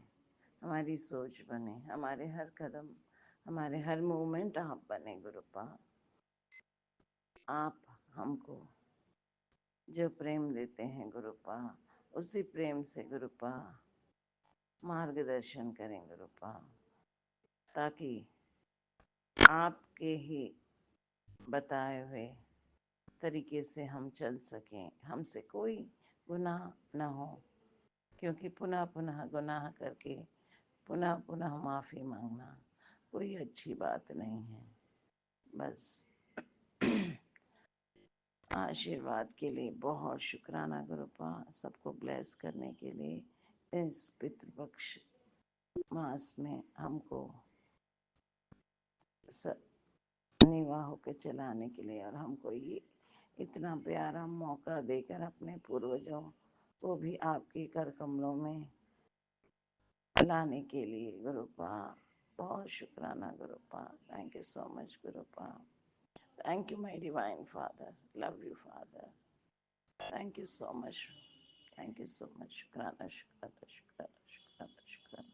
हमारी सोच बने, हमारे हर कदम, हमारे हर मूवमेंट आप बने। गुरुपा, आप हमको जो प्रेम देते हैं गुरुपा, उसी प्रेम से गुरुपा मार्गदर्शन करें गुरुपा, ताकि आपके ही बताए हुए तरीके से हम चल सकें, हमसे कोई गुनाह न हो, क्योंकि पुनः पुनः गुनाह करके पुनः पुनः माफ़ी मांगना कोई अच्छी बात नहीं है। बस आशीर्वाद के लिए बहुत शुक्राना गुरुपा, सबको ब्लेस करने के लिए इस पितृपक्ष मास में हमको निवाह होकर चलाने के लिए, और हमको ये इतना प्यारा मौका देकर अपने पूर्वजों को भी आपके कर कमलों में लाने के लिए गुरुपा बहुत शुक्राना गुरुपा। थैंक यू सो मच गुरुपा। Thank you my divine father, love you father, thank you so much, thank you so much. शुक्राना शुक्राना शुक्राना शुक्राना शुक्राना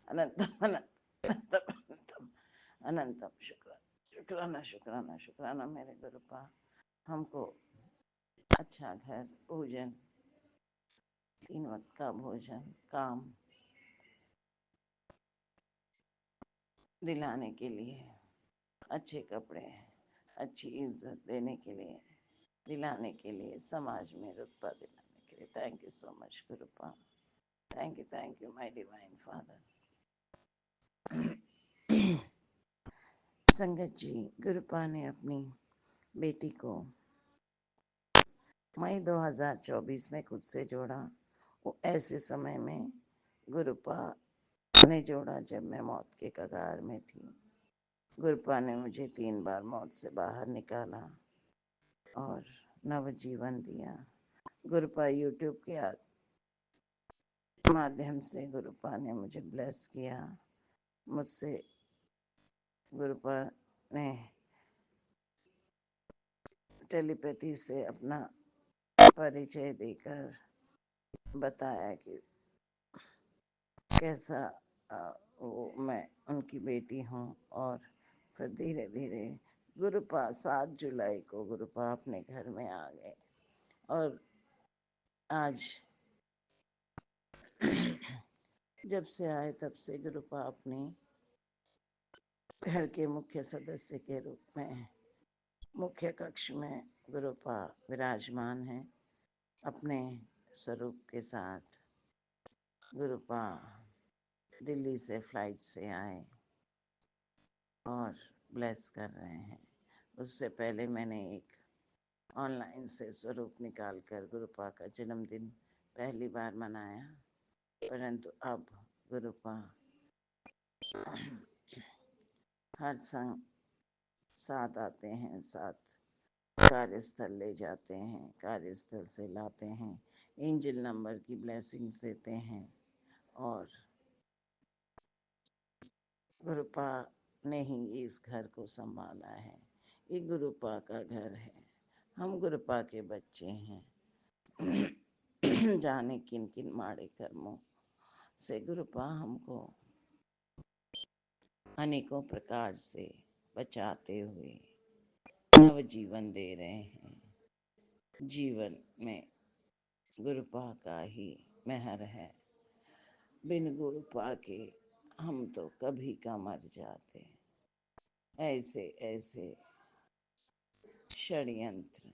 अनंतम अनंतम अनंतम अनंतम शुक्राना शुक्राना शुक्राना शुक्राना मेरे गुरुपा। हमको अच्छा घर, भोजन, 3 वक्त का भोजन, काम दिलाने के लिए, अच्छे कपड़े, अच्छी इज्जत देने के लिए, दिलाने के लिए, समाज में रुतबा दिलाने के लिए। थैंक यू सो मच गुरुपा। Thank you my divine father. संगत जी, गुरुपा ने अपनी बेटी को मई 2024 में खुद से जोड़ा। वो ऐसे समय में गुरुपा ने जोड़ा जब मैं मौत के कगार में थी। गुरुपा ने मुझे 3 बार मौत से बाहर निकाला और नवजीवन दिया। गुरुपा यूट्यूब के माध्यम से गुरुपा ने मुझे ब्लेस किया। मुझसे गुरुपा ने टेलीपैथी से अपना परिचय देकर बताया कि कैसा वो मैं उनकी बेटी हूँ। और फिर धीरे धीरे गुरुपा 7 जुलाई को गुरुपा अपने घर में आ गए। और आज जब से आए तब से गुरुपा अपने घर के मुख्य सदस्य के रूप में मुख्य कक्ष में गुरुपा विराजमान है। अपने स्वरूप के साथ गुरुपा दिल्ली से फ्लाइट से आए और ब्लेस कर रहे हैं। उससे पहले मैंने एक ऑनलाइन से स्वरूप निकाल कर गुरुपा का जन्मदिन पहली बार मनाया, परंतु अब गुरुपा हर संग साथ आते हैं, साथ कार्यस्थल ले जाते हैं, कार्यस्थल से लाते हैं, एंजल नंबर की ब्लेसिंग्स देते हैं। और गुरुपा ने ही इस घर को संभाला है। ये गुरुपा का घर है, हम गुरुपा के बच्चे हैं। जाने किन किन माड़े कर्मों से गुरुपा हमको अनेकों प्रकार से बचाते हुए नवजीवन दे रहे हैं। जीवन में गुरुपा का ही मेहर है। बिन गुरुपा के हम तो कभी का मर जाते। ऐसे ऐसे षड्यंत्र,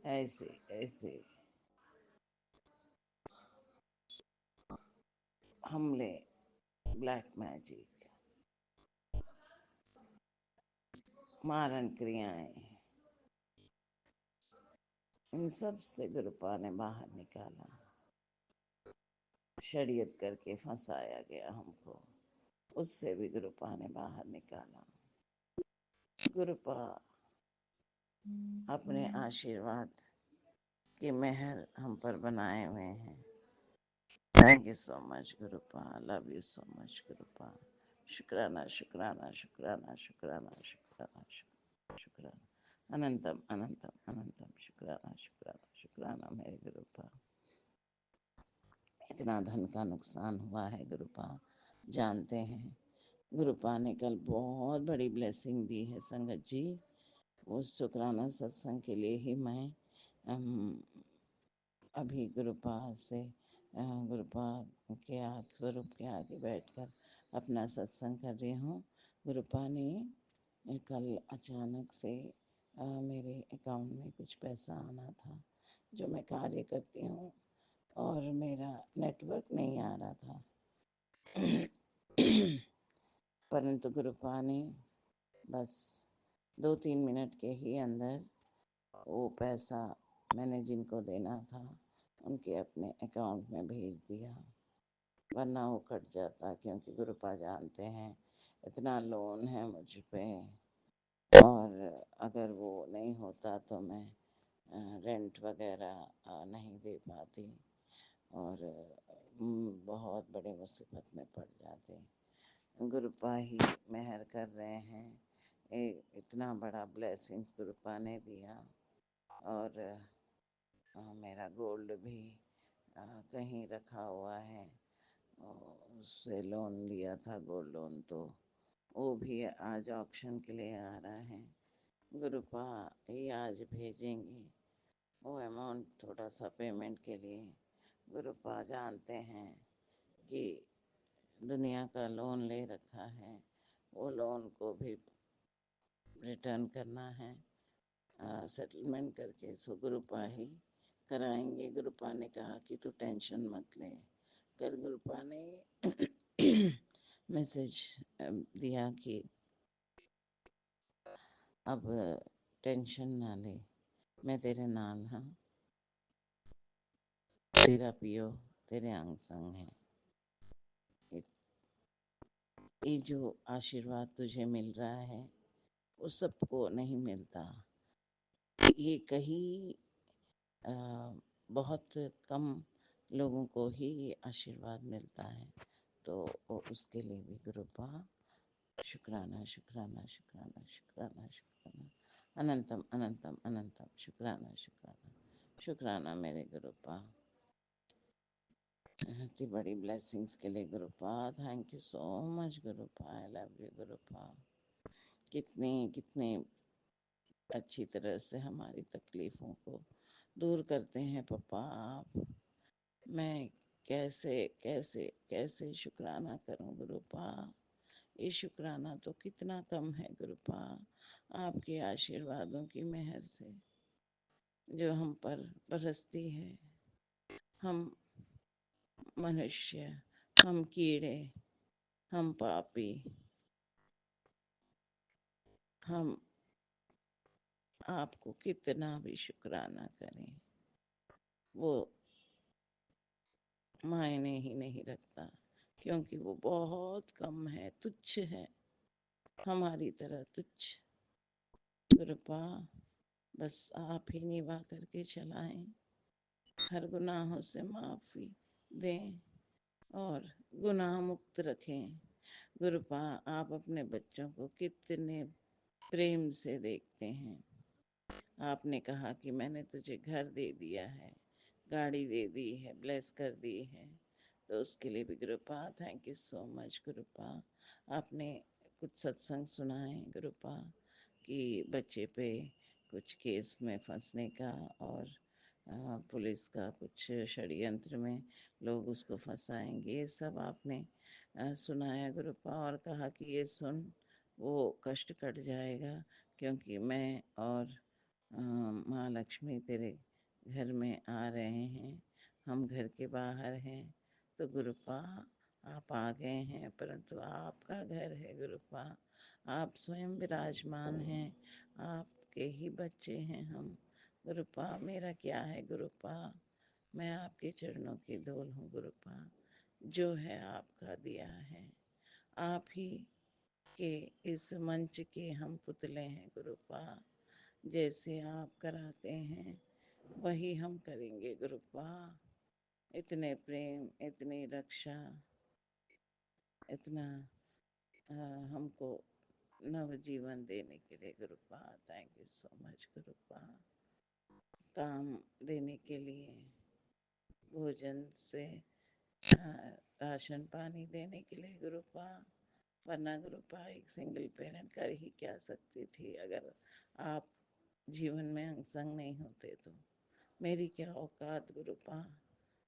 ऐसे ऐसे हमले, ब्लैक मैजिक, मारण क्रियाएं, इन सब से गुरुपा ने बाहर निकाला। षड्यंत्र करके फंसाया गया हमको, उससे भी गुरुपा ने बाहर निकाला। गुरुपा अपने आशीर्वाद की मेहर हम पर बनाए हुए हैं। थैंक यू सो मच गुरुपा, लव यू सो मच गुरुपा। शुक्राना शुक्राना शुक्राना शुक्राना शुक्राना शुक्राना, अनंतम अनंतम अनंतम शुक्राना शुक्राना शुक्राना मेरे गुरुपा। इतना धन का नुकसान हुआ है गुरुपा, जानते हैं। गुरुपा ने कल बहुत बड़ी ब्लेसिंग दी है संगत जी। उस शुक्राना सत्संग के लिए ही मैं अभी गुरुपा से गुरुपा के स्वरूप के आगे बैठकर अपना सत्संग कर रही हूँ। गुरुपा ने कल अचानक से मेरे अकाउंट में कुछ पैसा आना था, जो मैं कार्य करती हूँ, और मेरा नेटवर्क नहीं आ रहा था। परंतु गुरुपा ने बस 2-3 मिनट के ही अंदर वो पैसा मैंने जिनको देना था उनके अपने अकाउंट में भेज दिया, वरना वो कट जाता। क्योंकि गुरुपा जानते हैं इतना लोन है मुझ पे, और अगर वो नहीं होता तो मैं रेंट वगैरह नहीं दे पाती और बहुत बड़े मुसीबत में पड़ जाते। गुरुपा ही मेहर कर रहे हैं। इतना बड़ा ब्लेसिंग गुरुपा ने दिया। और मेरा गोल्ड भी कहीं रखा हुआ है, उससे लोन लिया था गोल्ड लोन, तो वो भी आज ऑक्शन के लिए आ रहा है। गुरुपा ही आज भेजेंगे वो अमाउंट, थोड़ा सा पेमेंट के लिए। गुरुपा जानते हैं कि दुनिया का लोन ले रखा है, वो लोन को भी रिटर्न करना है सेटलमेंट करके। सो गुरुपा ही कराएंगे। गुरुपा ने कहा कि तू टेंशन मत ले। कल गुरुपा ने मैसेज दिया कि अब टेंशन ना ले, मैं तेरे नाल हाँ, तेरा पियो तेरे अंग संग है। ये जो आशीर्वाद तुझे मिल रहा है वो सबको नहीं मिलता। ये कहीं बहुत कम लोगों को ही ये आशीर्वाद मिलता है। तो उसके लिए भी गुरुपा शुक्राना शुक्राना शुक्राना शुक्राना शुक्राना, अनंतम अनंतम अनंतम शुक्राना शुक्राना शुक्राना मेरे गुरुपा। इतनी बड़ी ब्लेसिंग्स के लिए गुरुपा, थैंक यू सो मच गुरुपा, आई लव यू गुरुपा। कितने कितने अच्छी तरह से हमारी तकलीफ़ों को दूर करते हैं पापा आप। मैं कैसे कैसे कैसे शुक्राना करूं गुरुपा। ये शुक्राना तो कितना कम है गुरुपा, आपके आशीर्वादों की मेहर से जो हम पर बरसती है। हम मनुष्य, हम कीड़े, हम पापी, हम आपको कितना भी शुक्राना करें वो मायने ही नहीं रखता, क्योंकि वो बहुत कम है, तुच्छ है, हमारी तरह तुच्छ। कृपा बस आप ही निभा करके चलाएं, हर गुनाहों से माफ़ी दें और गुनाह मुक्त रखें। गुरुपा आप अपने बच्चों को कितने प्रेम से देखते हैं। आपने कहा कि मैंने तुझे घर दे दिया है, गाड़ी दे दी है, ब्लेस कर दी है, तो उसके लिए भी गुरुपा थैंक यू सो मच गुरुपा। आपने कुछ सत्संग सुना है गुरुपा कि बच्चे पे कुछ केस में फंसने का और पुलिस का कुछ षड्यंत्र में लोग उसको फंसाएंगे, ये सब आपने सुनाया गुरुपा, और कहा कि ये सुन वो कष्ट कट जाएगा, क्योंकि मैं और माँ लक्ष्मी तेरे घर में आ रहे हैं, हम घर के बाहर हैं। तो गुरुपा आप आ गए हैं, परंतु आपका घर है गुरुपा, आप स्वयं विराजमान हैं, आपके ही बच्चे हैं हम। गुरुपा मेरा क्या है गुरुपा, मैं आपके चरणों की धूल हूँ गुरुपा, जो है आपका दिया है। आप ही के इस मंच के हम पुतले हैं गुरुपा, जैसे आप कराते हैं वही हम करेंगे गुरुपा। इतने प्रेम, इतनी रक्षा, इतना हमको नवजीवन देने के लिए गुरुपा, थैंक यू सो मच गुरुपा। काम देने के लिए, भोजन से राशन पानी देने के लिए गुरुपा, वरना गुरुपा एक सिंगल पेरेंट कर ही क्या सकती थी अगर आप जीवन में अंग नहीं होते तो। मेरी क्या औकात गुरुपा,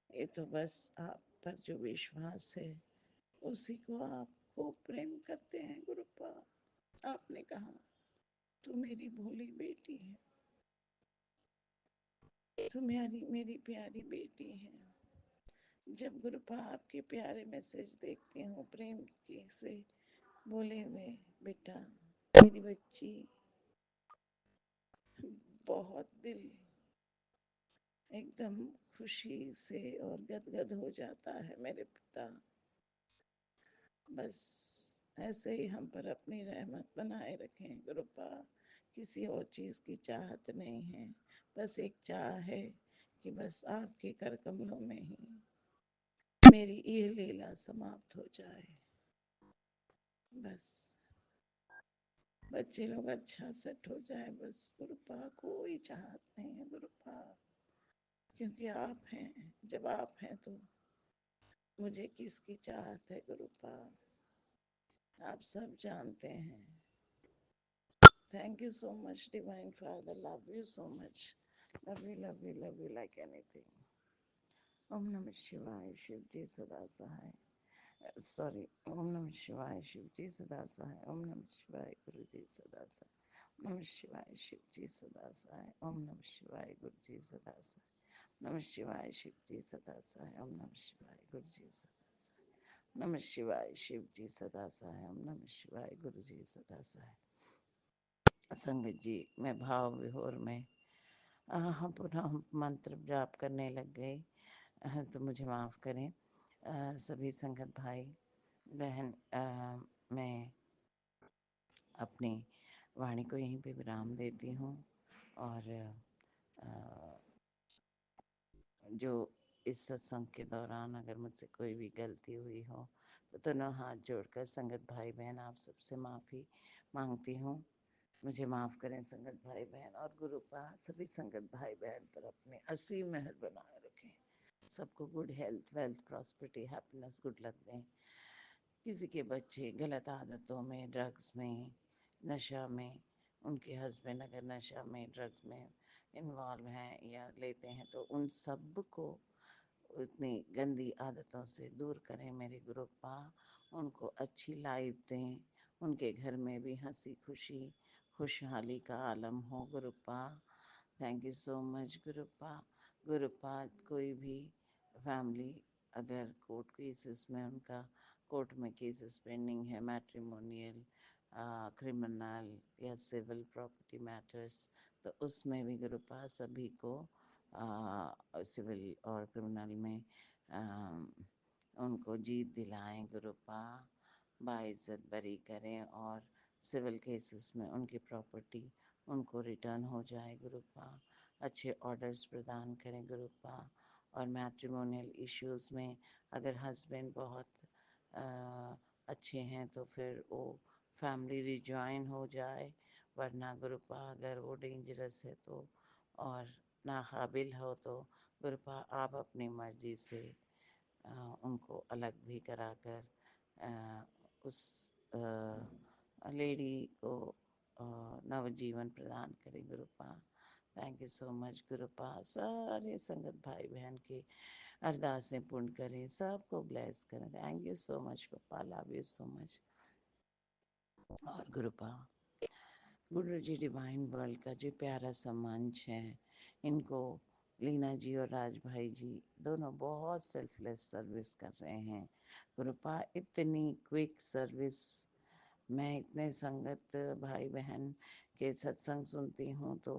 ये तो बस आप पर जो विश्वास है उसी को आपको प्रेम करते हैं गुरुपा। आपने कहा तू मेरी भोली बेटी है, तुम्हारी मेरी प्यारी बेटी है। जब गुरुपा आपके प्यारे मैसेज देखती हूँ प्रेम के से बोले हुए, बेटा मेरी बच्ची, बहुत दिल एकदम खुशी से और गदगद हो जाता है मेरे पिता। बस ऐसे ही हम पर अपनी रहमत बनाए रखें गुरुपा। किसी और चीज़ की चाहत नहीं है, बस एक चाह है कि बस आपके कर कमलों में ही मेरी ये लीला समाप्त हो जाए। बस बच्चे लोग अच्छा सेट हो जाए, बस गुरुपा। कोई चाहत नहीं है गुरुपा, क्योंकि आप हैं। जब आप हैं तो मुझे किसकी चाहत है गुरुपा, आप सब जानते हैं। Thank you so much divine father, love you so much, love you love you love you like anything. ओम नमः शिवाय, शिव जी सदा सहाय। सॉरी, ओम नमः शिवाय, शिव जी सदा सहाय। ओम नमः शिवाय, गुरु जी सदा सहाय। नमः शिवाय, शिव जी सदा सहाय। ओम नमः शिवाय, गुरु जी सदा सहाय। नमः शिवाय, शिव जी सदा सहाय। ओम नमः शिवाय, गुरु जी सदा सहाय। नमः शिवाय, शिव जी सदा सहाय। ओम नमः शिवाय, गुरु जी सदा सहाय। संगत जी, मैं भाव विहोर में पुनः मंत्र जाप करने लग गई, तो मुझे माफ़ करें। सभी संगत भाई बहन, मैं अपनी वाणी को यहीं पे विराम देती हूँ। और जो इस सत्संग के दौरान अगर मुझसे कोई भी गलती हुई हो तो दोनों हाथ जोड़कर संगत भाई बहन आप सबसे माफ़ी मांगती हूँ। मुझे माफ़ करें संगत भाई बहन, और गुरुपा सभी संगत भाई बहन पर अपने असीम मेहर बनाए रखें। सबको good health, wealth, prosperity, happiness, good luck दें। किसी के बच्चे गलत आदतों में, ड्रग्स में, नशा में, उनके हस्बैंड अगर नशा में, ड्रग्स में इन्वॉल्व हैं या लेते हैं तो उन सब को उतनी गंदी आदतों से दूर करें मेरे गुरुपा। उनको अच्छी लाइफ दें, उनके घर में भी हंसी खुशी खुशहाली का आलम हो गुरुपा। Thank you so much गुरुपा। गुरुपा कोई भी फैमिली अगर कोर्ट केसेस में उनका कोर्ट में केसेस पेंडिंग है, मैट्रिमोनियल, क्रिमिनल या सिविल प्रॉपर्टी मैटर्स, तो उसमें भी गुरुपा सभी को सिविल और क्रिमिनल में उनको जीत दिलाएं गुरुपा, बाइज्जत बरी करें, और सिविल केसेस में उनकी प्रॉपर्टी उनको रिटर्न हो जाए गुरुपा। अच्छे ऑर्डर्स प्रदान करें गुरुपा। और मैट्रिमोनियल इश्यूज़ में अगर हस्बैंड बहुत अच्छे हैं तो फिर वो फैमिली रिजॉइन हो जाए, वरना गुरुपा अगर वो डेंजरस है तो और नाकाबिल हो तो गुरुपा आप अपनी मर्जी से उनको अलग भी कराकर उस लेडी को नवजीवन प्रदान करें गुरुपा। Thank you so much गुरुपा। सारे संगत भाई बहन की अरदासें पूर्ण करें, सबको ब्लेस करें। Thank you so much papa, love you so much. और गुरुपा, गुरु जी डिवाइन वर्ल्ड का जो प्यारा सा मंच है, इनको लीना जी और राज भाई जी दोनों बहुत सेल्फलेस सर्विस कर रहे हैं गुरुपा। इतनी क्विक सर्विस, मैं इतने संगत भाई बहन के सत्संग सुनती हूँ तो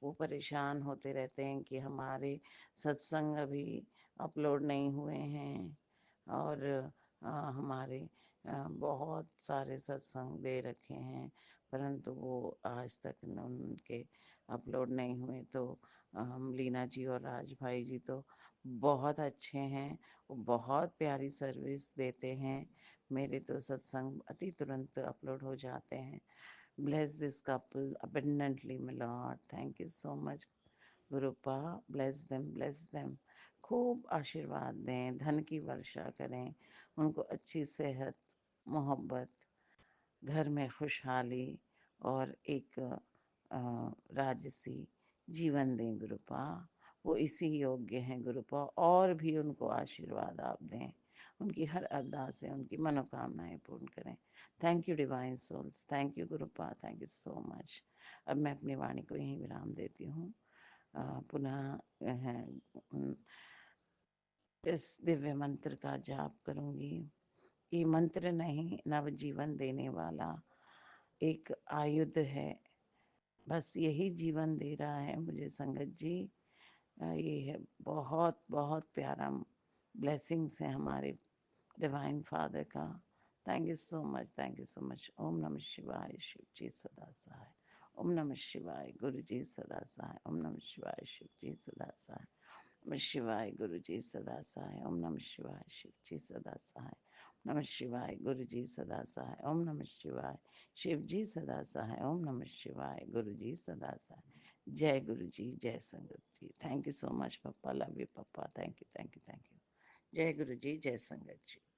वो परेशान होते रहते हैं कि हमारे सत्संग अभी अपलोड नहीं हुए हैं, और हमारे बहुत सारे सत्संग दे रखे हैं परंतु वो आज तक उनके अपलोड नहीं हुए तो लीना जी और राज भाई जी तो बहुत अच्छे हैं, वो बहुत प्यारी सर्विस देते हैं। मेरे तो सत्संग अति तुरंत अपलोड हो जाते हैं। Bless this couple abundantly, my Lord. Thank you so much, गुरुपा। bless them, bless them. खूब आशीर्वाद दें, धन की वर्षा करें, उनको अच्छी सेहत, मोहब्बत, घर में खुशहाली और एक राजसी जीवन दें गुरुपा। वो इसी योग्य हैं गुरुपा, और भी उनको आशीर्वाद आप दें, उनकी हर अरदासें, उनकी मनोकामनाएं पूर्ण करें। Thank you divine souls, thank you गुरुपा, थैंक यू सो मच। अब मैं अपनी वाणी को यहीं विराम देती हूँ। पुनः इस दिव्य मंत्र का जाप करूंगी। ये मंत्र नहीं, नवजीवन देने वाला एक आयुध है, बस यही जीवन दे रहा है मुझे संगत जी। ये है बहुत बहुत प्यारा ब्लेसिंग्स है हमारे डिवाइन फादर का। Thank you so much, thank you so much. ओम नमः शिवाय, शिव जी सदा सहाय। ओम नमः शिवाय, गुरु जी सदा सहाय। ओम नमः शिवाय, शिव जी सदा सहाय। नमः शिवाय, गुरु जी सदा सहाय। ओम नमः शिवाय, शिव जी सदा सहाय। नमः शिवाय, गुरु जी सदा सहाय। ओम नमः शिवाय, शिव जी सदा सहाय। ओम नमः शिवाय, गुरु जी सदा सहाय। जय गुरु जी, जय संगत जी। Thank you so much papa, love you papa. Thank you, thank you, thank you. जय गुरु जी, जय संगत जी।